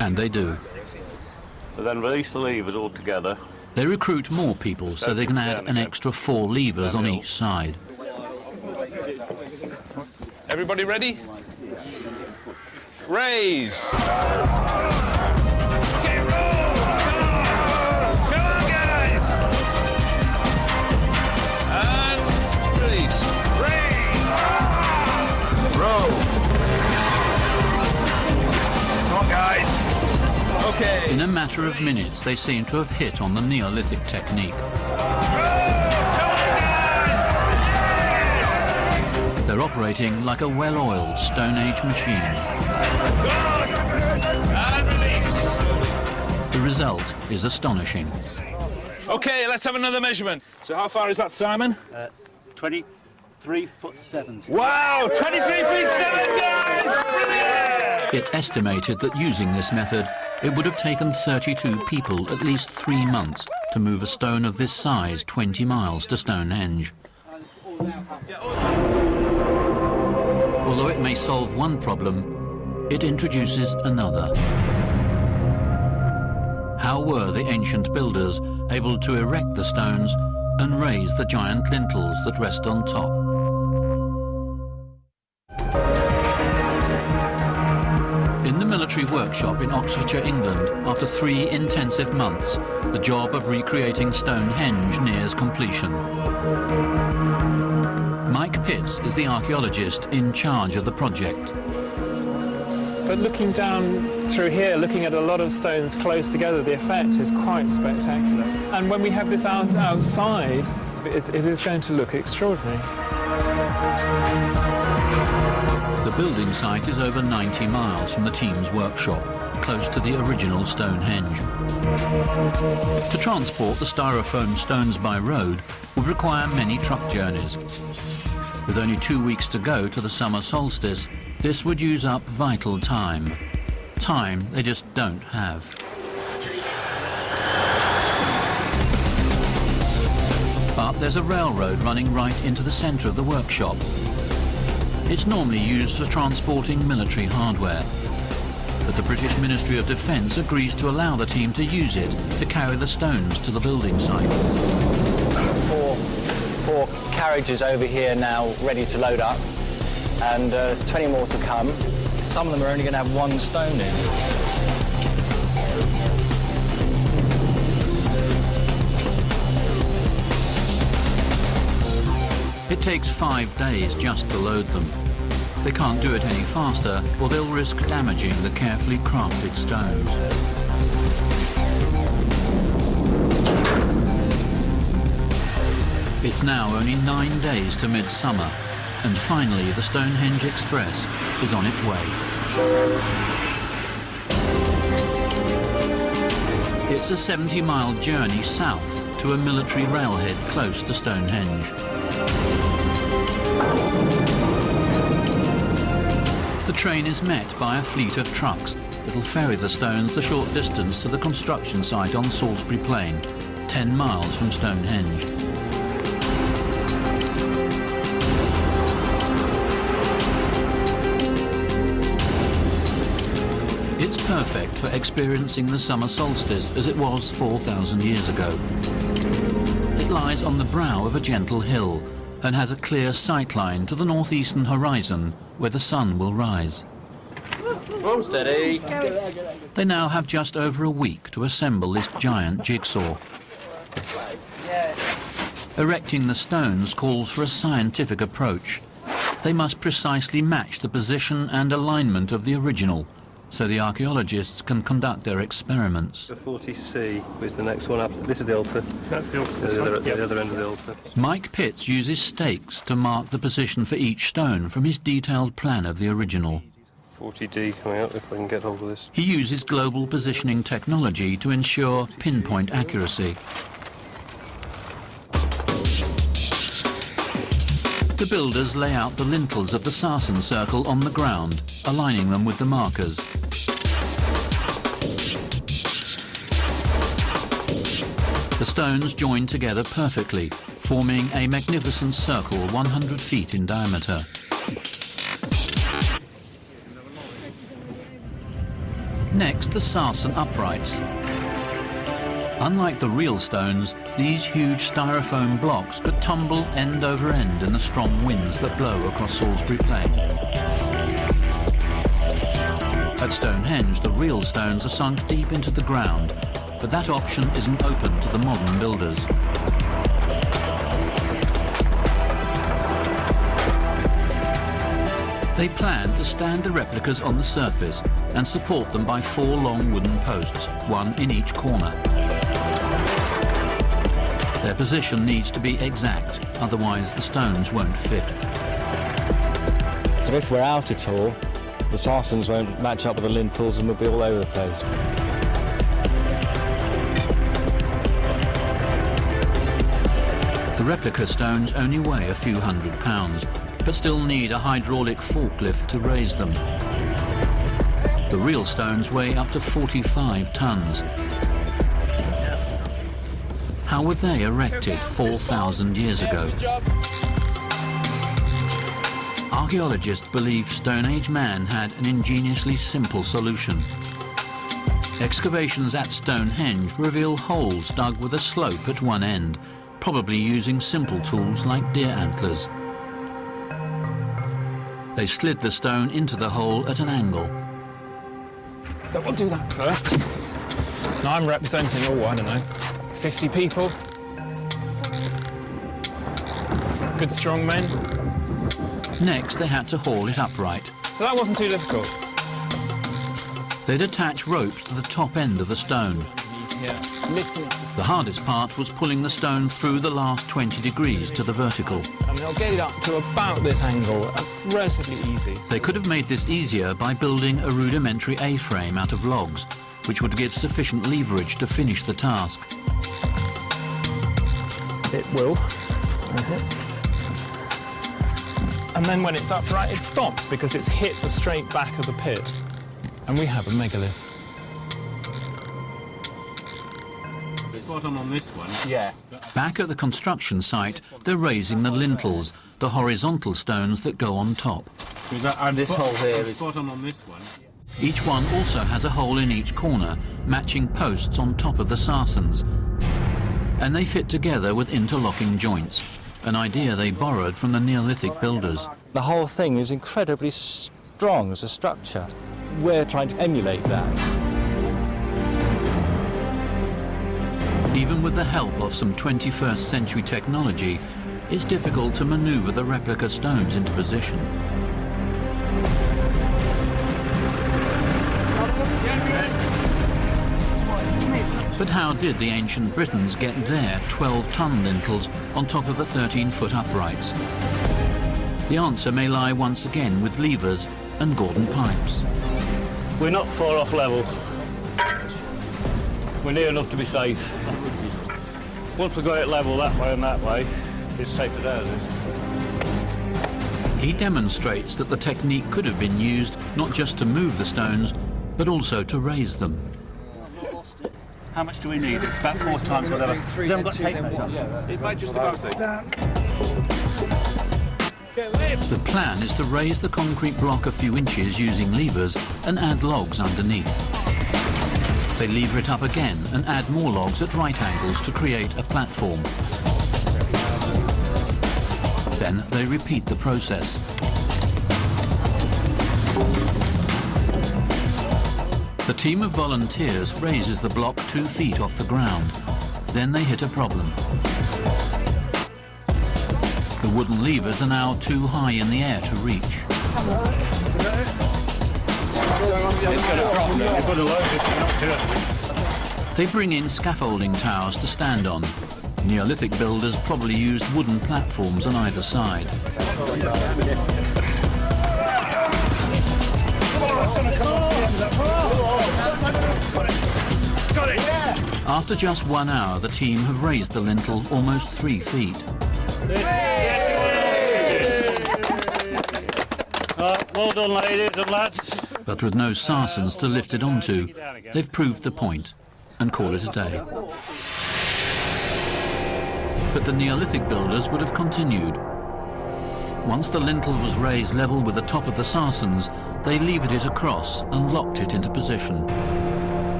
And they do. And then release the levers all together. They recruit more people so they can add an extra 4 levers on each side. Everybody ready? Raise! Okay, roll! Come on, guys! And release. Raise! Row! Come on, guys! Okay. In a matter of minutes, they seem to have hit on the Neolithic technique. They're operating like a well-oiled Stone Age machine. And release. The result is astonishing. Okay, let's have another measurement. So how far is that, Simon? 23'7". Wow, 23 feet 7, guys! Brilliant! It's estimated that using this method, it would have taken 32 people at least 3 months to move a stone of this size 20 miles to Stonehenge. Although it may solve one problem, it introduces another. How were the ancient builders able to erect the stones and raise the giant lintels that rest on top? In the military workshop in Oxfordshire, England, after 3 intensive months, the job of recreating Stonehenge nears completion. Mike Pitts is the archaeologist in charge of the project. But looking down through here, looking at a lot of stones close together, the effect is quite spectacular. And when we have this outside, it is going to look extraordinary. The building site is over 90 miles from the team's workshop, close to the original Stonehenge. To transport the styrofoam stones by road would require many truck journeys. With only 2 weeks to go to the summer solstice, this would use up vital time. Time they just don't have. But there's a railroad running right into the centre of the workshop. It's normally used for transporting military hardware. But the British Ministry of Defence agrees to allow the team to use it to carry the stones to the building site. Four carriages over here now ready to load up, and 20 more to come. Some of them are only going to have one stone in. It takes 5 days just to load them. They can't do it any faster, or they'll risk damaging the carefully crafted stones. It's now only 9 days to midsummer, and finally the Stonehenge Express is on its way. It's a 70-mile journey south to a military railhead close to Stonehenge. The train is met by a fleet of trucks that'll ferry the stones the short distance to the construction site on Salisbury Plain, 10 miles from Stonehenge. It's perfect for experiencing the summer solstice as it was 4,000 years ago. It lies on the brow of a gentle hill and has a clear sightline to the northeastern horizon where the sun will rise. Roll steady. They now have just over a week to assemble this giant jigsaw. Erecting the stones calls for a scientific approach. They must precisely match the position and alignment of the original, so the archaeologists can conduct their experiments. The 40C is the next one up. This is the altar. That's the altar. The other end of the altar. Mike Pitts uses stakes to mark the position for each stone from his detailed plan of the original. 40D coming up, if I can get hold of this. He uses global positioning technology to ensure pinpoint accuracy. The builders lay out the lintels of the sarsen circle on the ground, aligning them with the markers. The stones join together perfectly, forming a magnificent circle 100 feet in diameter. Next, the sarsen uprights. Unlike the real stones, these huge styrofoam blocks could tumble end over end in the strong winds that blow across Salisbury Plain. At Stonehenge, the real stones are sunk deep into the ground, but that option isn't open to the modern builders. They plan to stand the replicas on the surface and support them by 4 long wooden posts, one in each corner. Their position needs to be exact, otherwise the stones won't fit. So if we're out at all, the sarsens won't match up with the lintels and we'll be all over the place. The replica stones only weigh a few hundred pounds, but still need a hydraulic forklift to raise them. The real stones weigh up to 45 tons. How were they erected 4,000 years ago? Archaeologists believe Stone Age man had an ingeniously simple solution. Excavations at Stonehenge reveal holes dug with a slope at one end, probably using simple tools like deer antlers. They slid the stone into the hole at an angle. So we'll do that first. Now I'm representing, I don't know, 50 people. Good strong men. Next, they had to haul it upright. So that wasn't too difficult. They'd attach ropes to the top end of the stone. Yeah. lifting up the The hardest part was pulling the stone through the last 20 degrees to the vertical. and they'll get it up to about this angle. That's relatively easy. They could have made this easier by building a rudimentary A-frame out of logs, which would give sufficient leverage to finish the task. It will. And then when it's upright, it stops because it's hit the straight back of the pit. And we have a megalith. Bottom on this one. Yeah. Back at the construction site, they're raising the lintels, the horizontal stones that go on top. And this hole here is bottom on this one. Each one also has a hole in each corner, matching posts on top of the sarsens. And they fit together with interlocking joints, an idea they borrowed from the Neolithic builders. The whole thing is incredibly strong as a structure. We're trying to emulate that. Even with the help of some 21st century technology, it's difficult to maneuver the replica stones into position. But how did the ancient Britons get their 12-ton lintels on top of the 13-foot uprights? The answer may lie once again with levers and Gordon pipes. We're not far off level. We're near enough to be safe. Once we got it level that way and that way, it's safe as ours is. He demonstrates that the technique could have been used not just to move the stones, but also to raise them. How much do we need? It's about 4 times whatever. Has anyone got tape measure? It might just about say. The plan is to raise the concrete block a few inches using levers and add logs underneath. They lever it up again and add more logs at right angles to create a platform. Then they repeat the process. The team of volunteers raises the block 2 feet off the ground. Then they hit a problem. The wooden levers are now too high in the air to reach. They bring in scaffolding towers to stand on. Neolithic builders probably used wooden platforms on either side. After just 1 hour, the team have raised the lintel almost 3 feet. Well done, ladies and lads. But with no sarsens to lift it onto, they've proved the point and call it a day. But the Neolithic builders would have continued. Once the lintel was raised level with the top of the sarsens, they levered it across and locked it into position.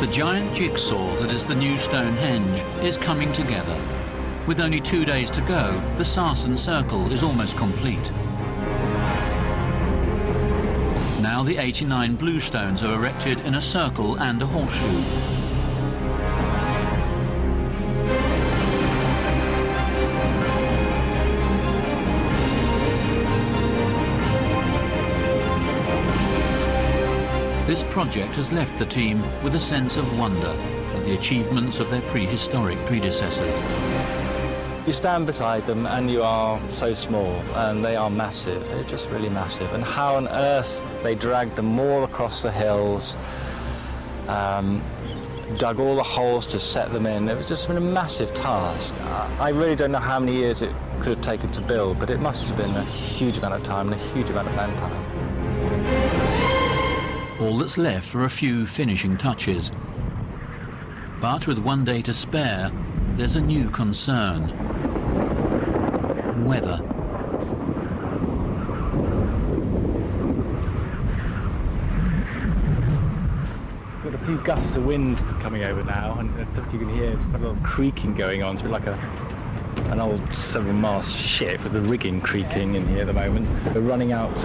The giant jigsaw that is the new Stonehenge is coming together. With only 2 days to go, the sarsen circle is almost complete. Now the 89 blue stones are erected in a circle and a horseshoe. This project has left the team with a sense of wonder at the achievements of their prehistoric predecessors. You stand beside them and you are so small, and they are massive. They're just really massive. And how on earth they dragged them all across the hills, dug all the holes to set them in. It was just been a massive task. I really don't know how many years it could have taken to build, but it must have been a huge amount of time and a huge amount of manpower. All that's left are a few finishing touches. But with 1 day to spare, there's a new concern. Weather. Got a few gusts of wind coming over now, and I don't know if you can hear, it's quite a lot of creaking going on. It's a bit like an old 7-mast ship with the rigging creaking in here at the moment. We're running out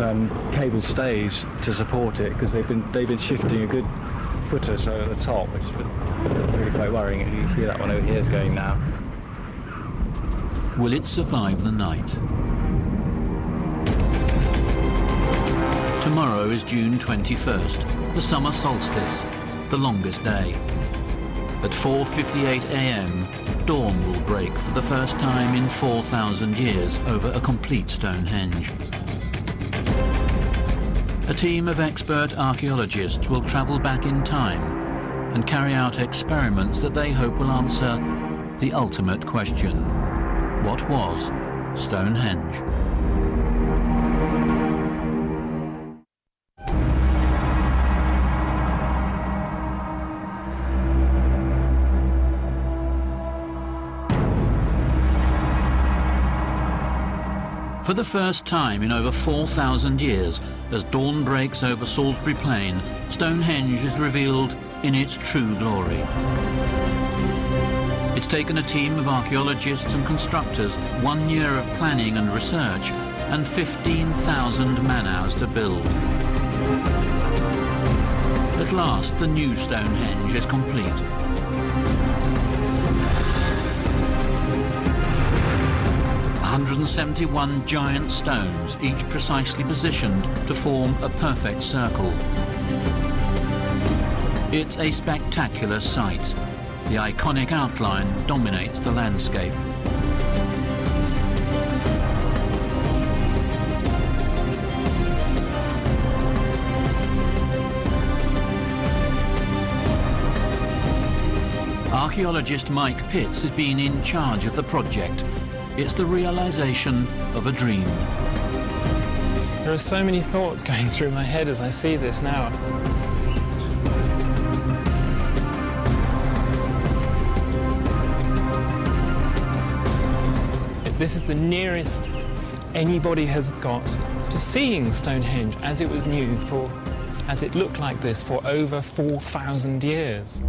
cable stays to support it because they've been shifting a good foot or so at the top, which is really quite worrying. You hear that one over here is going now. Will it survive the night? Tomorrow is June 21st, the summer solstice, the longest day. At 4:58 a.m, dawn will break for the first time in 4,000 years over a complete Stonehenge. A team of expert archaeologists will travel back in time and carry out experiments that they hope will answer the ultimate question: what was Stonehenge? For the first time in over 4,000 years, as dawn breaks over Salisbury Plain, Stonehenge is revealed in its true glory. It's taken a team of archaeologists and constructors 1 year of planning and research and 15,000 man-hours to build. At last, the new Stonehenge is complete. 171 giant stones, each precisely positioned to form a perfect circle. It's a spectacular sight. The iconic outline dominates the landscape. Archaeologist Mike Pitts has been in charge of the project. It's the realization of a dream. There are so many thoughts going through my head as I see this now. This is the nearest anybody has got to seeing Stonehenge as it was new as it looked like this for over 4,000 years.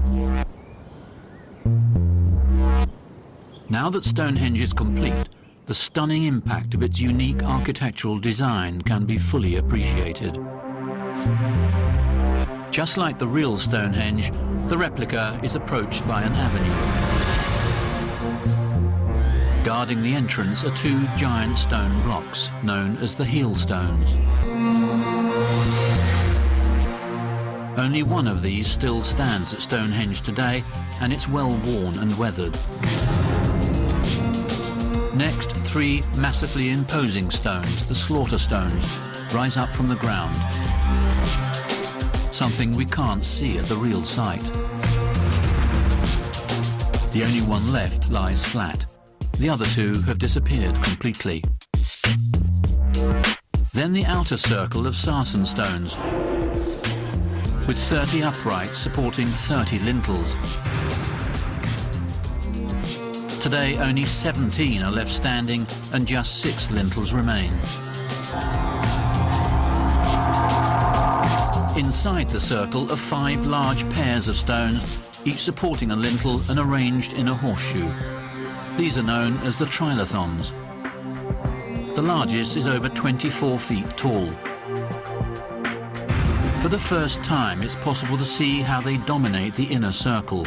Now that Stonehenge is complete, the stunning impact of its unique architectural design can be fully appreciated. Just like the real Stonehenge, the replica is approached by an avenue. Guarding the entrance are two giant stone blocks, known as the heel stones. Only one of these still stands at Stonehenge today, and it's well worn and weathered. Next, three massively imposing stones, the slaughter stones, rise up from the ground. Something we can't see at the real site. The only one left lies flat. The other two have disappeared completely. Then the outer circle of sarsen stones, with 30 uprights supporting 30 lintels. Today, only 17 are left standing and just 6 lintels remain. Inside the circle are 5 large pairs of stones, each supporting a lintel and arranged in a horseshoe. These are known as the trilithons. The largest is over 24 feet tall. For the first time, it's possible to see how they dominate the inner circle.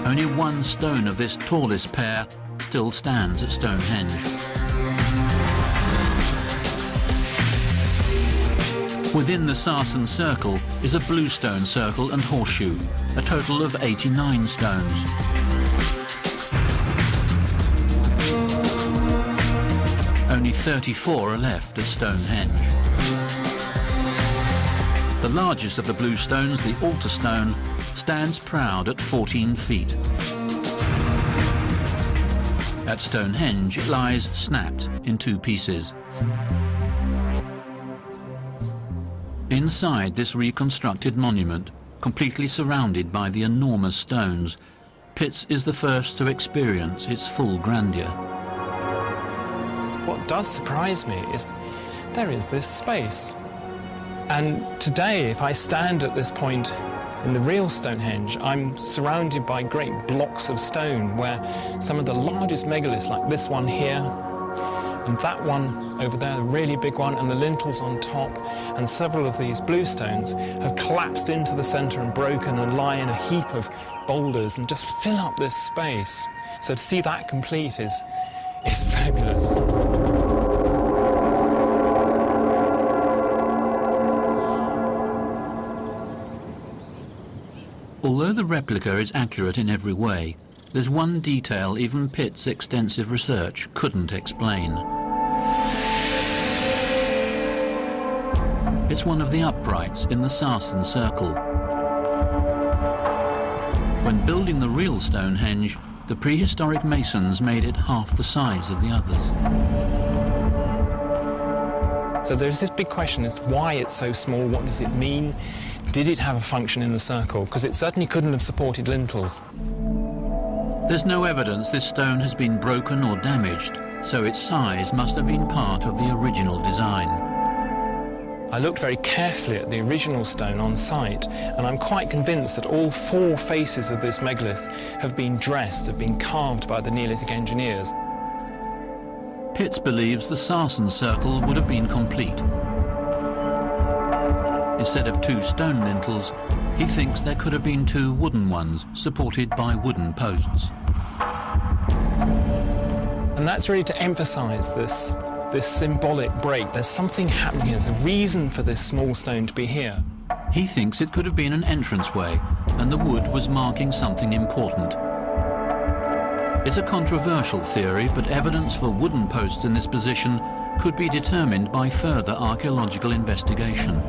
Only one stone of this tallest pair still stands at Stonehenge. Within the sarsen circle is a bluestone circle and horseshoe, a total of 89 stones. Only 34 are left at Stonehenge. The largest of the blue stones, the altar stone, stands proud at 14 feet. At Stonehenge, it lies snapped in 2 pieces. Inside this reconstructed monument, completely surrounded by the enormous stones, Pitts is the first to experience its full grandeur. What does surprise me is there is this space. And today, if I stand at this point in the real Stonehenge, I'm surrounded by great blocks of stone where some of the largest megaliths, like this one here, and that one over there, the really big one, and the lintels on top, and several of these blue stones have collapsed into the center and broken and lie in a heap of boulders and just fill up this space. So to see that complete is fabulous. Although the replica is accurate in every way, there's one detail even Pitt's extensive research couldn't explain. It's one of the uprights in the Sarsen circle. When building the real Stonehenge, the prehistoric masons made it half the size of the others. So there's this big question as to why it's so small, what does it mean? Did it have a function in the circle? Because it certainly couldn't have supported lintels. There's no evidence this stone has been broken or damaged, so its size must have been part of the original design. I looked very carefully at the original stone on site, and I'm quite convinced that all 4 faces of this megalith have been dressed, have been carved by the Neolithic engineers. Pitts believes the Sarsen circle would have been complete. Instead of 2 stone lintels, he thinks there could have been 2 wooden ones supported by wooden posts. And that's really to emphasise this symbolic break. There's something happening here. There's a reason for this small stone to be here. He thinks it could have been an entranceway, and the wood was marking something important. It's a controversial theory, but evidence for wooden posts in this position could be determined by further archaeological investigation.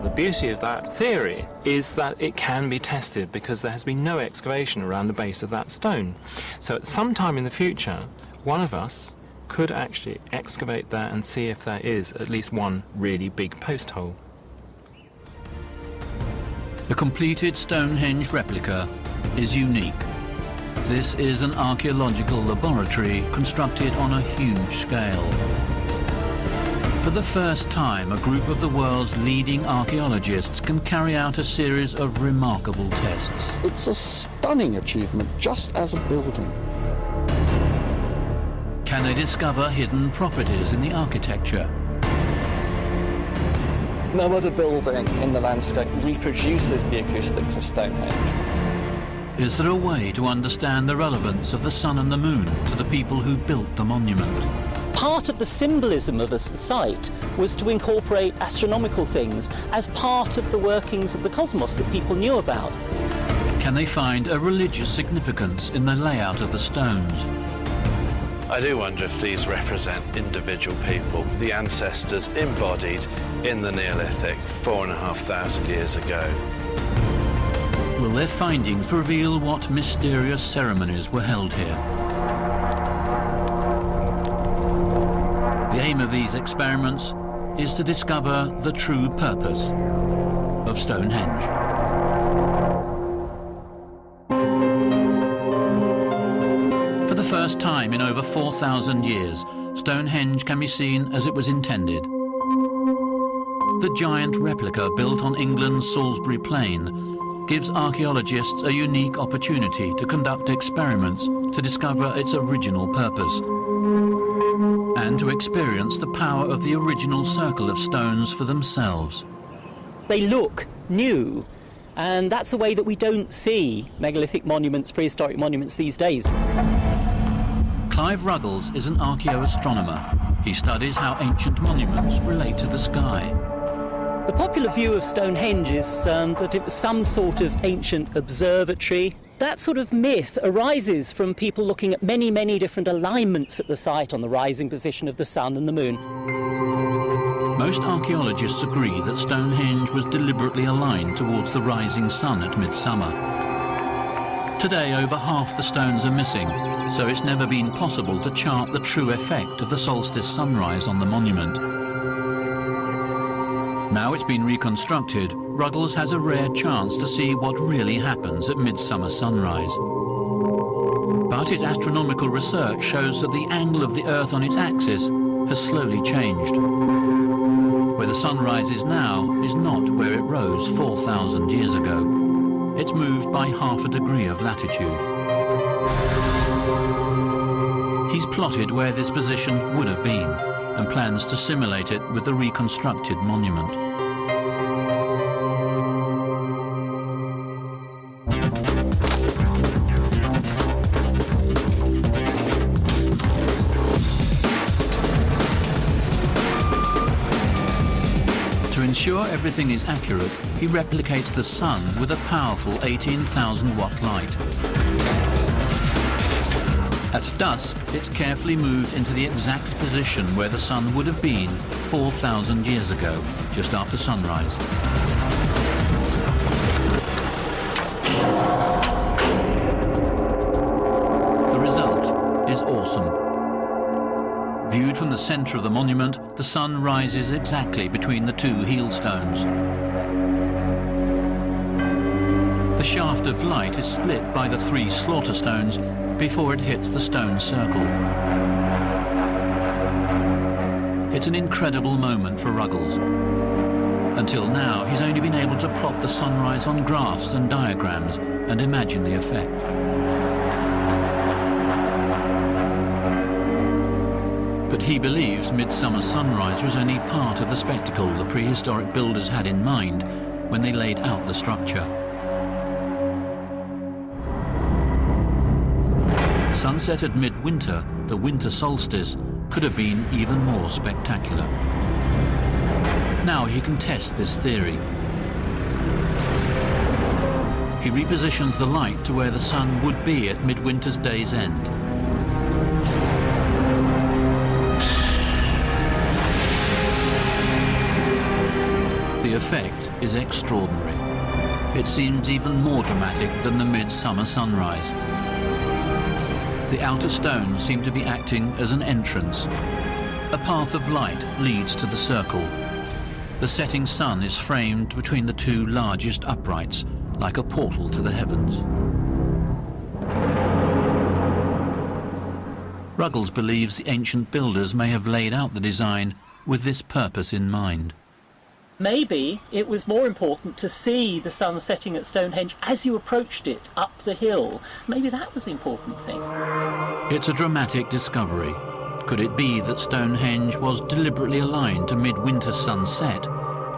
The beauty of that theory is that it can be tested because there has been no excavation around the base of that stone. So at some time in the future, one of us could actually excavate there and see if there is at least one really big post hole. The completed Stonehenge replica is unique. This is an archaeological laboratory constructed on a huge scale. For the first time, a group of the world's leading archaeologists can carry out a series of remarkable tests. It's a stunning achievement just as a building. Can they discover hidden properties in the architecture? No other building in the landscape reproduces the acoustics of Stonehenge. Is there a way to understand the relevance of the sun and the moon to the people who built the monument? Part of the symbolism of a site was to incorporate astronomical things as part of the workings of the cosmos that people knew about. Can they find a religious significance in the layout of the stones? I do wonder if these represent individual people, the ancestors embodied in the Neolithic 4,500 years ago. Will their findings reveal what mysterious ceremonies were held here? The aim of these experiments is to discover the true purpose of Stonehenge. For the first time in over 4,000 years, Stonehenge can be seen as it was intended. The giant replica built on England's Salisbury Plain gives archaeologists a unique opportunity to conduct experiments to discover its original purpose and to experience the power of the original circle of stones for themselves. They look new, and that's a way that we don't see megalithic monuments, prehistoric monuments these days. Clive Ruggles is an archaeoastronomer. He studies how ancient monuments relate to the sky. The popular view of Stonehenge is that it was some sort of ancient observatory. That sort of myth arises from people looking at many, many different alignments at the site on the rising position of the sun and the moon. Most archaeologists agree that Stonehenge was deliberately aligned towards the rising sun at midsummer. Today, over half the stones are missing, so it's never been possible to chart the true effect of the solstice sunrise on the monument. Now it's been reconstructed, Ruggles has a rare chance to see what really happens at midsummer sunrise. But his astronomical research shows that the angle of the Earth on its axis has slowly changed. Where the sun rises now is not where it rose 4,000 years ago. It's moved by half a degree of latitude. He's plotted where this position would have been and plans to simulate it with the reconstructed monument. To ensure everything is accurate, he replicates the sun with a powerful 18,000-watt light. At dusk, it's carefully moved into the exact position where the sun would have been 4,000 years ago, just after sunrise. The result is awesome. Viewed from the centre of the monument, the sun rises exactly between the two heel stones. The shaft of light is split by the 3 slaughter stones before it hits the stone circle. It's an incredible moment for Ruggles. Until now, he's only been able to plot the sunrise on graphs and diagrams and imagine the effect. But he believes midsummer sunrise was only part of the spectacle the prehistoric builders had in mind when they laid out the structure. Sunset at midwinter, the winter solstice, could have been even more spectacular. Now he can test this theory. He repositions the light to where the sun would be at midwinter's day's end. The effect is extraordinary. It seems even more dramatic than the midsummer sunrise. The outer stones seem to be acting as an entrance. A path of light leads to the circle. The setting sun is framed between the 2 largest uprights, like a portal to the heavens. Ruggles believes the ancient builders may have laid out the design with this purpose in mind. Maybe it was more important to see the sun setting at Stonehenge as you approached it up the hill. Maybe that was the important thing. It's a dramatic discovery. Could it be that Stonehenge was deliberately aligned to midwinter sunset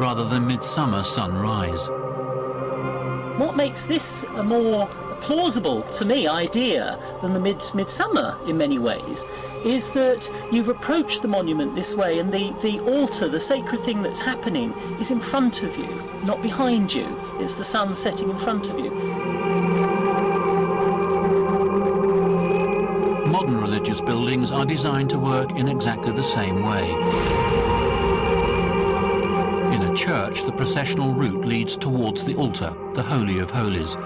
rather than midsummer sunrise? What makes this a more plausible, to me, idea than the midsummer in many ways is that you've approached the monument this way and the altar, the sacred thing that's happening, is in front of you, not behind you. It's the sun setting in front of you. Modern religious buildings are designed to work in exactly the same way. In a church, the processional route leads towards the altar, the Holy of Holies.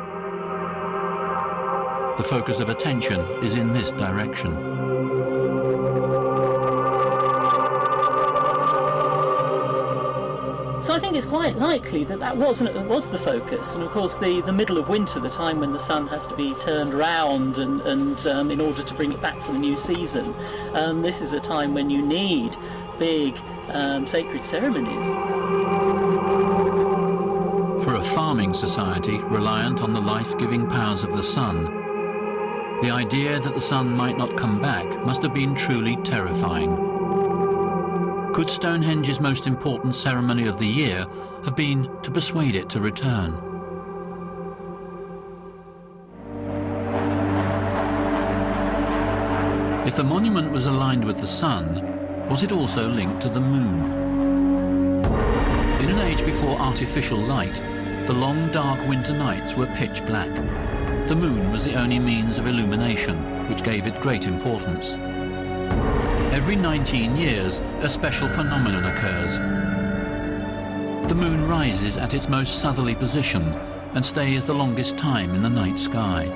The focus of attention is in this direction. So I think it's quite likely that that was the focus, and of course the middle of winter, the time when the sun has to be turned round and in order to bring it back for the new season, this is a time when you need big sacred ceremonies. For a farming society reliant on the life-giving powers of the sun, the idea that the sun might not come back must have been truly terrifying. Could Stonehenge's most important ceremony of the year have been to persuade it to return? If the monument was aligned with the sun, was it also linked to the moon? In an age before artificial light, the long dark winter nights were pitch black. The moon was the only means of illumination, which gave it great importance. Every 19 years, a special phenomenon occurs. The moon rises at its most southerly position and stays the longest time in the night sky.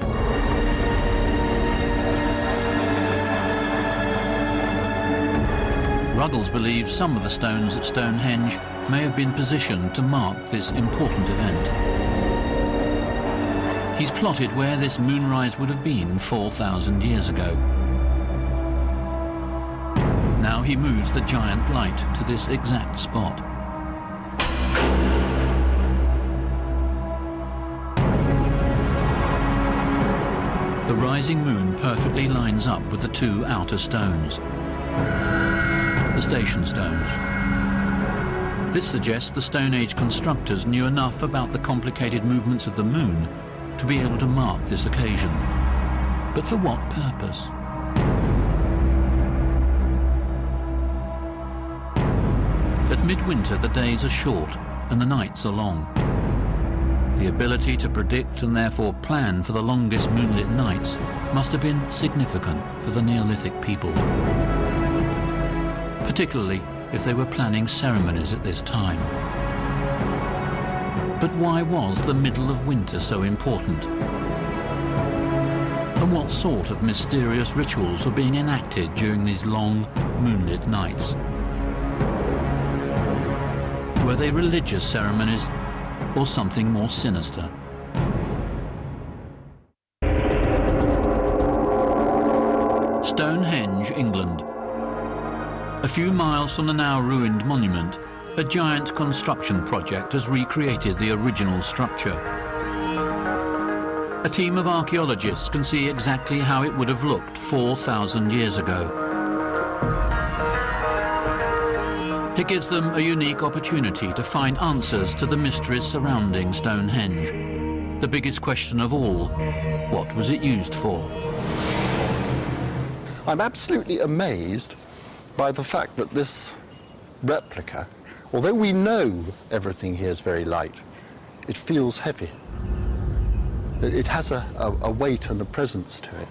Ruggles believes some of the stones at Stonehenge may have been positioned to mark this important event. He's plotted where this moonrise would have been 4,000 years ago. Now he moves the giant light to this exact spot. The rising moon perfectly lines up with the 2 outer stones, the station stones. This suggests the Stone Age constructors knew enough about the complicated movements of the moon to be able to mark this occasion. But for what purpose? At midwinter, the days are short, and the nights are long. The ability to predict and therefore plan for the longest moonlit nights must have been significant for the Neolithic people, particularly if they were planning ceremonies at this time. But why was the middle of winter so important? And what sort of mysterious rituals were being enacted during these long, moonlit nights? Were they religious ceremonies or something more sinister? Stonehenge, England. A few miles from the now ruined monument, a giant construction project has recreated the original structure. A team of archaeologists can see exactly how it would have looked 4,000 years ago. It gives them a unique opportunity to find answers to the mysteries surrounding Stonehenge. The biggest question of all, what was it used for? I'm absolutely amazed by the fact that this replica, although we know everything here is very light, it feels heavy. It has a weight and a presence to it,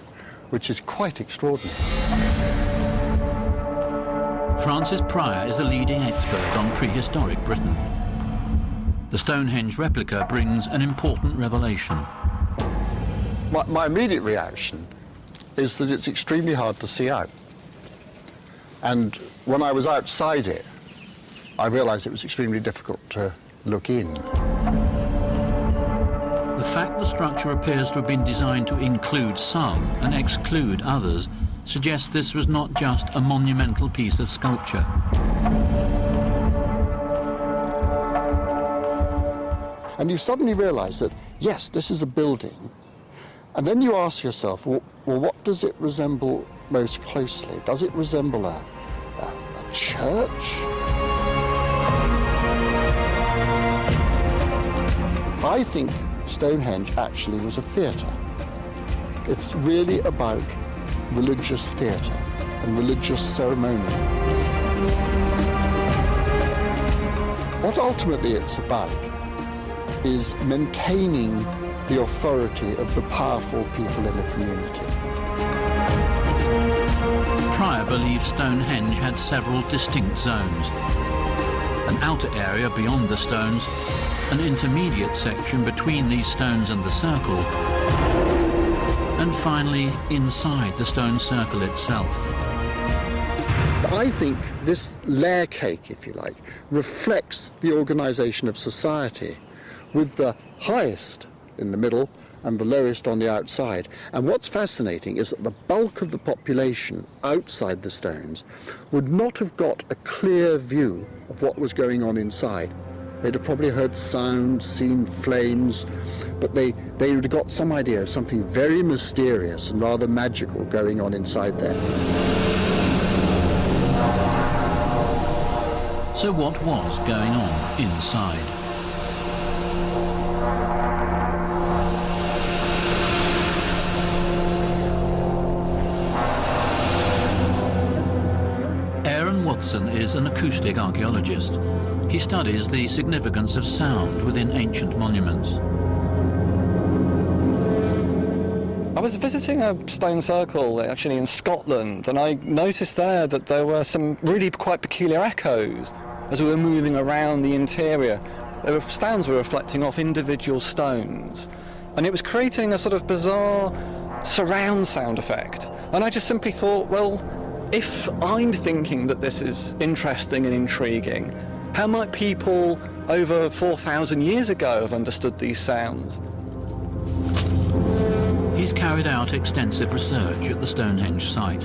which is quite extraordinary. Francis Pryor is a leading expert on prehistoric Britain. The Stonehenge replica brings an important revelation. My immediate reaction is that it's extremely hard to see out. And when I was outside it, I realized it was extremely difficult to look in. The fact the structure appears to have been designed to include some and exclude others suggests this was not just a monumental piece of sculpture. And you suddenly realize that, yes, this is a building. And then you ask yourself, well, what does it resemble most closely? Does it resemble a church? I think Stonehenge actually was a theatre. It's really about religious theatre and religious ceremony. What ultimately it's about is maintaining the authority of the powerful people in the community. Pryor believes Stonehenge had several distinct zones. An outer area beyond the stones, an intermediate section between these stones and the circle, and finally inside the stone circle itself. I think this layer cake, if you like, reflects the organisation of society, with the highest in the middle and the lowest on the outside. And what's fascinating is that the bulk of the population outside the stones would not have got a clear view of what was going on inside. They'd have probably heard sounds, seen flames, but they would have got some idea of something very mysterious and rather magical going on inside there. So what was going on inside? Watson is an acoustic archaeologist. He studies the significance of sound within ancient monuments. I was visiting a stone circle actually in Scotland, and I noticed there that there were some really quite peculiar echoes as we were moving around the interior. Sounds were reflecting off individual stones, and it was creating a sort of bizarre surround sound effect. And I just simply thought, well, if I'm thinking that this is interesting and intriguing, how might people over 4,000 years ago have understood these sounds? He's carried out extensive research at the Stonehenge site.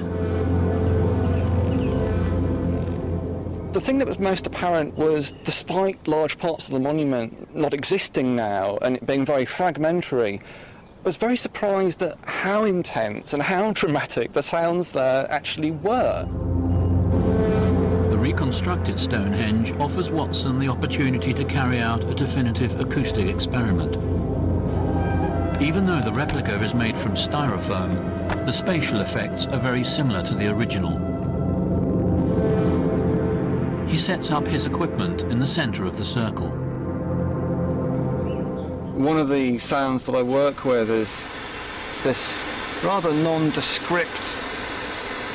The thing that was most apparent was, despite large parts of the monument not existing now and it being very fragmentary, I was very surprised at how intense and how dramatic the sounds there actually were. The reconstructed Stonehenge offers Watson the opportunity to carry out a definitive acoustic experiment. Even though the replica is made from styrofoam, the spatial effects are very similar to the original. He sets up his equipment in the center of the circle. One of the sounds that I work with is this rather nondescript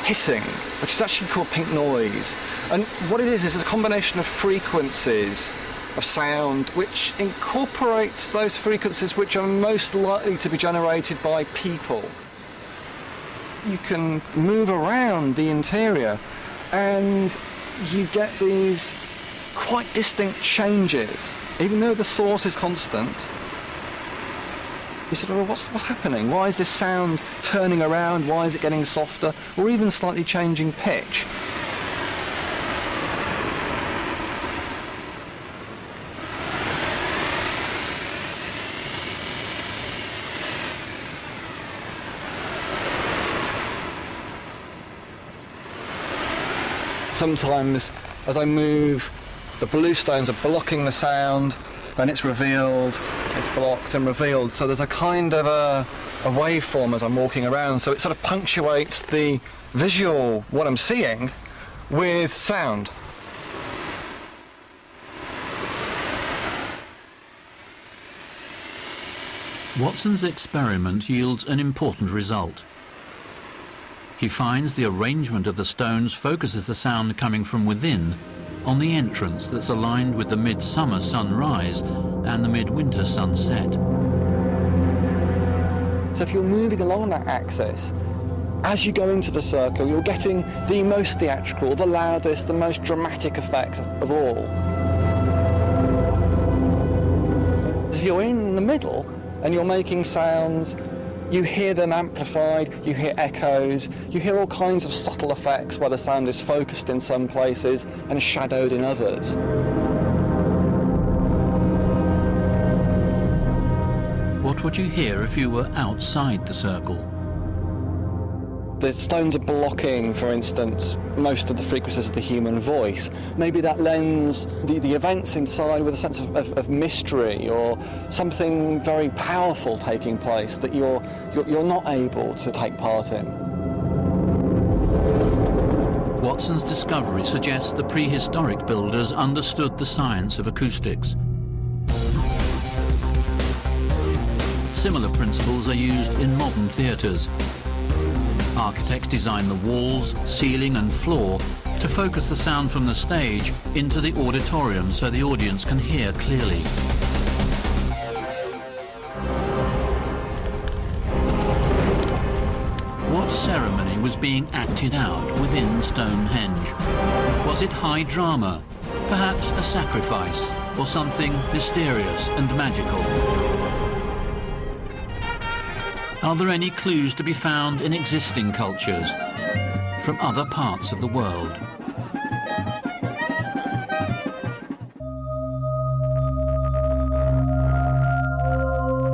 hissing, which is actually called pink noise. And what it is a combination of frequencies of sound which incorporates those frequencies which are most likely to be generated by people. You can move around the interior and you get these quite distinct changes, even though the source is constant. You said, well, what's happening? Why is this sound turning around? Why is it getting softer? Or even slightly changing pitch? Sometimes, as I move, the bluestones are blocking the sound, then it's revealed, it's blocked and revealed. So there's a kind of a waveform as I'm walking around, so it sort of punctuates the visual, what I'm seeing, with sound. Watson's experiment yields an important result. He finds the arrangement of the stones focuses the sound coming from within on the entrance that's aligned with the midsummer sunrise and the midwinter sunset. So if you're moving along that axis, as you go into the circle, you're getting the most theatrical, the loudest, the most dramatic effect of all. If you're in the middle and you're making sounds, you hear them amplified, you hear echoes, you hear all kinds of subtle effects where the sound is focused in some places and shadowed in others. What would you hear if you were outside the circle? The stones are blocking, for instance, most of the frequencies of the human voice. Maybe that lends the events inside with a sense of mystery or something very powerful taking place that you're not able to take part in. Watson's discovery suggests the prehistoric builders understood the science of acoustics. Similar principles are used in modern theatres. Architects design the walls, ceiling and floor to focus the sound from the stage into the auditorium so the audience can hear clearly. What ceremony was being acted out within Stonehenge? Was it high drama, perhaps a sacrifice, or something mysterious and magical? Are there any clues to be found in existing cultures from other parts of the world?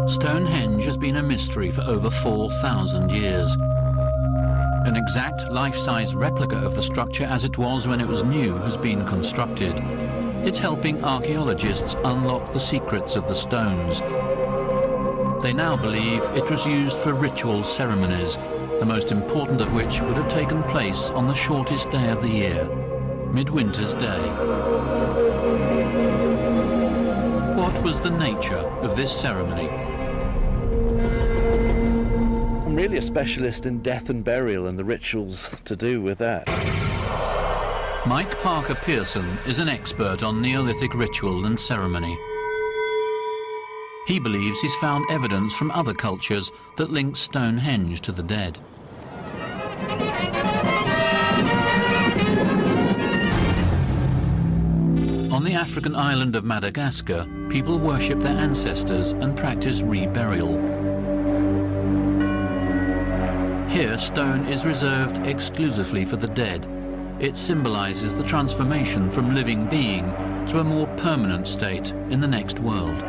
Stonehenge has been a mystery for over 4,000 years. An exact life-size replica of the structure as it was when it was new has been constructed. It's helping archaeologists unlock the secrets of the stones. They now believe it was used for ritual ceremonies, the most important of which would have taken place on the shortest day of the year, Midwinter's Day. What was the nature of this ceremony? I'm really a specialist in death and burial and the rituals to do with that. Mike Parker Pearson is an expert on Neolithic ritual and ceremony. He believes he's found evidence from other cultures that links Stonehenge to the dead. On the African island of Madagascar, people worship their ancestors and practice reburial. Here, stone is reserved exclusively for the dead. It symbolizes the transformation from living being to a more permanent state in the next world.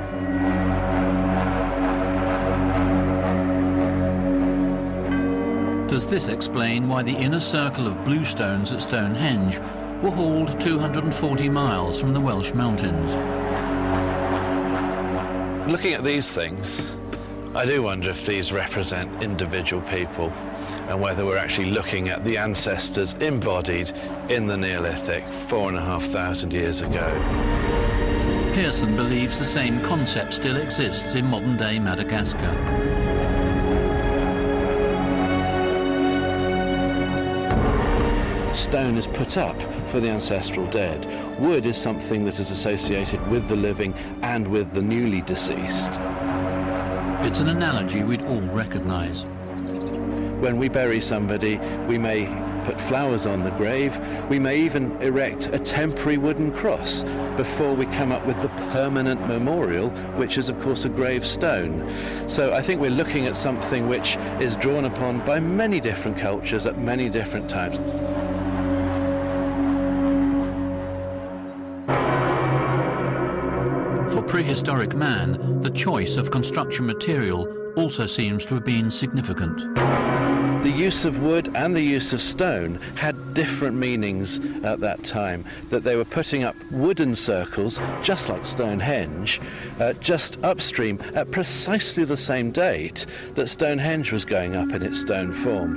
Does this explain why the inner circle of blue stones at Stonehenge were hauled 240 miles from the Welsh mountains? Looking at these things, I do wonder if these represent individual people and whether we're actually looking at the ancestors embodied in the Neolithic 4,500 years ago. Pearson believes the same concept still exists in modern-day Madagascar. Stone is put up for the ancestral dead. Wood is something that is associated with the living and with the newly deceased. It's an analogy we'd all recognise. When we bury somebody, we may put flowers on the grave, we may even erect a temporary wooden cross before we come up with the permanent memorial, which is of course a gravestone. So I think we're looking at something which is drawn upon by many different cultures at many different times. For prehistoric man, the choice of construction material also seems to have been significant. The use of wood and the use of stone had different meanings at that time, that they were putting up wooden circles, just like Stonehenge, just upstream at precisely the same date that Stonehenge was going up in its stone form.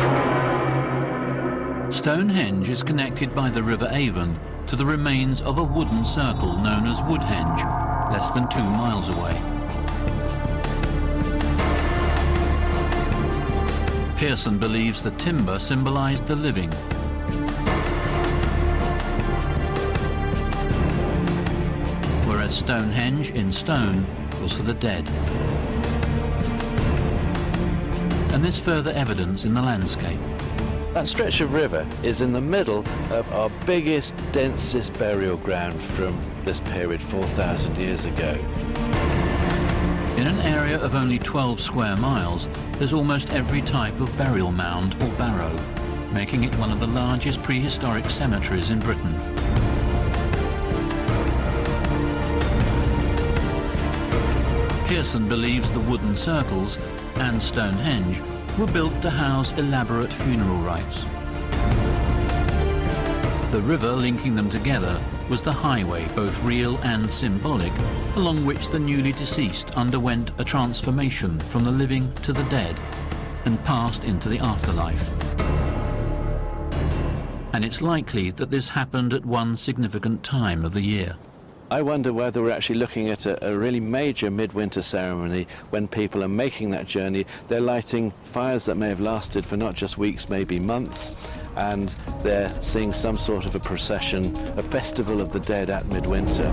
Stonehenge is connected by the River Avon to the remains of a wooden circle known as Woodhenge, less than 2 miles away. Pearson believes the timber symbolised the living. Whereas Stonehenge in stone was for the dead. And there's further evidence in the landscape. That stretch of river is in the middle of our biggest, densest burial ground from this period 4,000 years ago. In an area of only 12 square miles, there's almost every type of burial mound or barrow, making it one of the largest prehistoric cemeteries in Britain. Pearson believes the wooden circles and Stonehenge were built to house elaborate funeral rites. The river linking them together was the highway, both real and symbolic, along which the newly deceased underwent a transformation from the living to the dead and passed into the afterlife. And it's likely that this happened at one significant time of the year. I wonder whether we're actually looking at a really major midwinter ceremony when people are making that journey. They're lighting fires that may have lasted for not just weeks, maybe months, and they're seeing some sort of a procession, a festival of the dead at midwinter.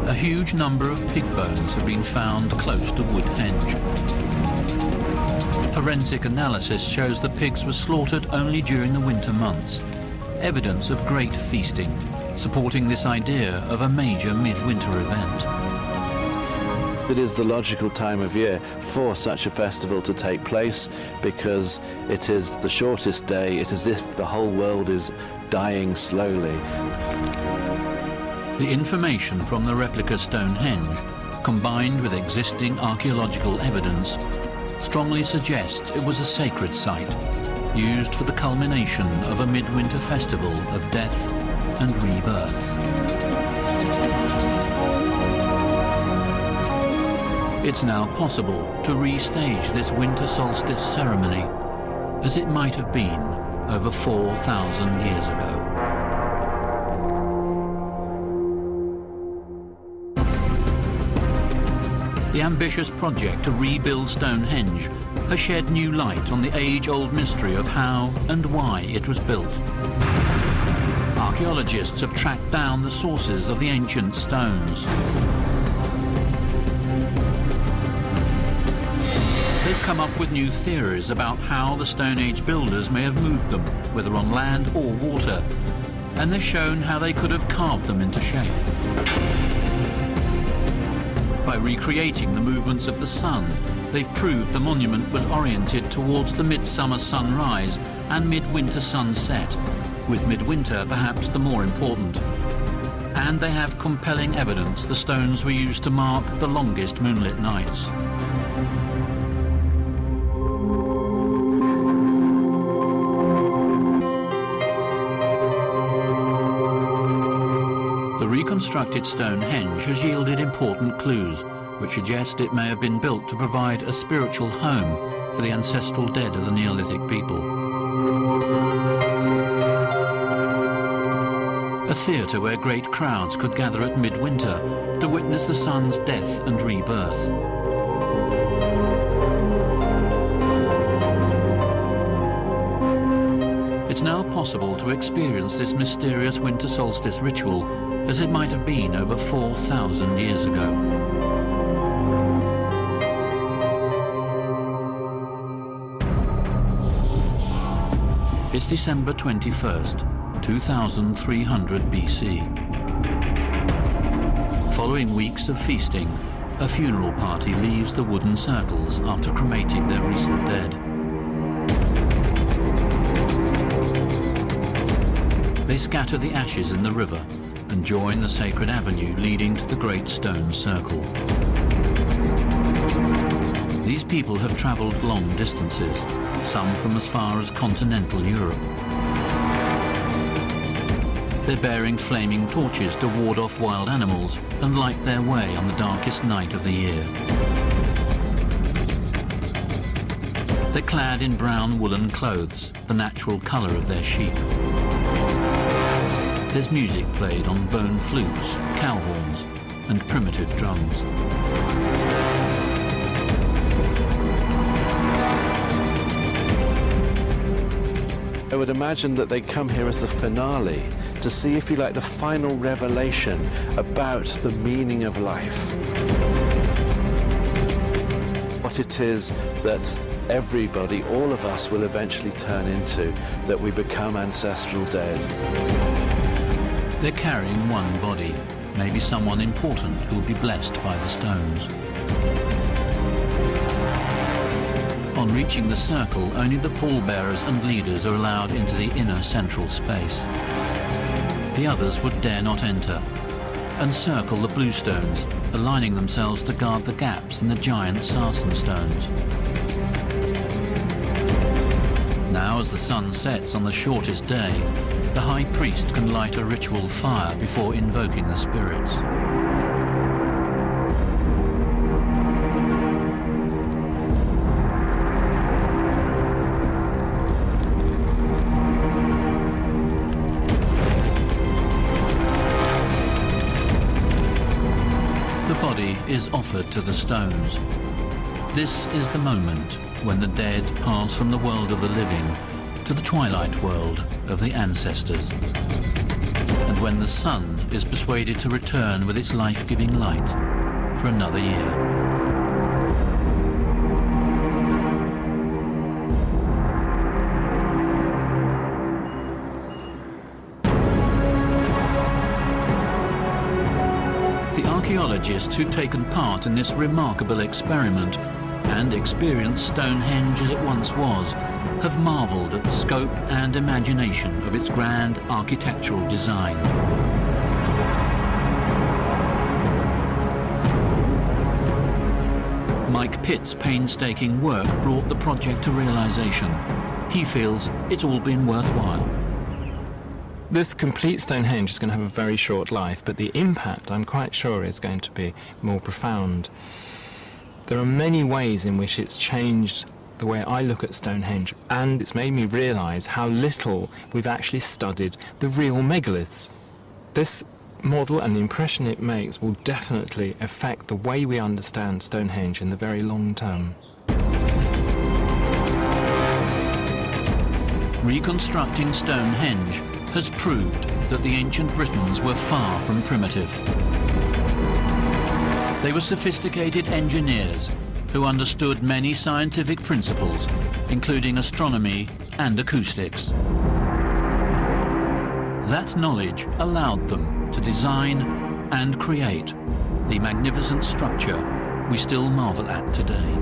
A huge number of pig bones have been found close to Woodhenge. Forensic analysis shows the pigs were slaughtered only during the winter months, evidence of great feasting, supporting this idea of a major midwinter event. It is the logical time of year for such a festival to take place because it is the shortest day. It is as if the whole world is dying slowly. The information from the replica Stonehenge, combined with existing archaeological evidence, strongly suggests it was a sacred site, used for the culmination of a midwinter festival of death and rebirth. It's now possible to restage this winter solstice ceremony as it might have been over 4,000 years ago. The ambitious project to rebuild Stonehenge has shed new light on the age-old mystery of how and why it was built. Archaeologists have tracked down the sources of the ancient stones. They've come up with new theories about how the Stone Age builders may have moved them, whether on land or water, and they've shown how they could have carved them into shape. By recreating the movements of the sun, they've proved the monument was oriented towards the midsummer sunrise and midwinter sunset, with midwinter perhaps the more important. And they have compelling evidence the stones were used to mark the longest moonlit nights. The reconstructed Stonehenge has yielded important clues, which suggest it may have been built to provide a spiritual home for the ancestral dead of the Neolithic people. A a theatre where great crowds could gather at midwinter to witness the sun's death and rebirth. It's now possible to experience this mysterious winter solstice ritual as it might have been over 4,000 years ago. It's December 21st, 2300 BC. Following weeks of feasting, a funeral party leaves the wooden circles after cremating their recent dead. They scatter the ashes in the river and join the sacred avenue leading to the great stone circle. These people have travelled long distances, some from as far as continental Europe. They're bearing flaming torches to ward off wild animals and light their way on the darkest night of the year. They're clad in brown woolen clothes, the natural colour of their sheep. There's music played on bone flutes, cow horns, and primitive drums. I would imagine that they come here as the finale to see, if you like, the final revelation about the meaning of life. What it is that everybody, all of us, will eventually turn into, that we become ancestral dead. They're carrying one body, maybe someone important who will be blessed by the stones. On reaching the circle, only the pallbearers and leaders are allowed into the inner central space. The others would dare not enter, and circle the blue stones, aligning themselves to guard the gaps in the giant sarsen stones. Now, as the sun sets on the shortest day, the high priest can light a ritual fire before invoking the spirits. The body is offered to the stones. This is the moment when the dead pass from the world of the living to the twilight world of the ancestors, and when the sun is persuaded to return with its life-giving light for another year. The archaeologists who've taken part in this remarkable experiment and experienced Stonehenge as it once was have marvelled at the scope and imagination of its grand architectural design. Mike Pitt's painstaking work brought the project to realisation. He feels it's all been worthwhile. This complete Stonehenge is going to have a very short life, but the impact, I'm quite sure, is going to be more profound. There are many ways in which it's changed the way I look at Stonehenge, and it's made me realise how little we've actually studied the real megaliths. This model and the impression it makes will definitely affect the way we understand Stonehenge in the very long term. Reconstructing Stonehenge has proved that the ancient Britons were far from primitive. They were sophisticated engineers who understood many scientific principles, including astronomy and acoustics. That knowledge allowed them to design and create the magnificent structure we still marvel at today.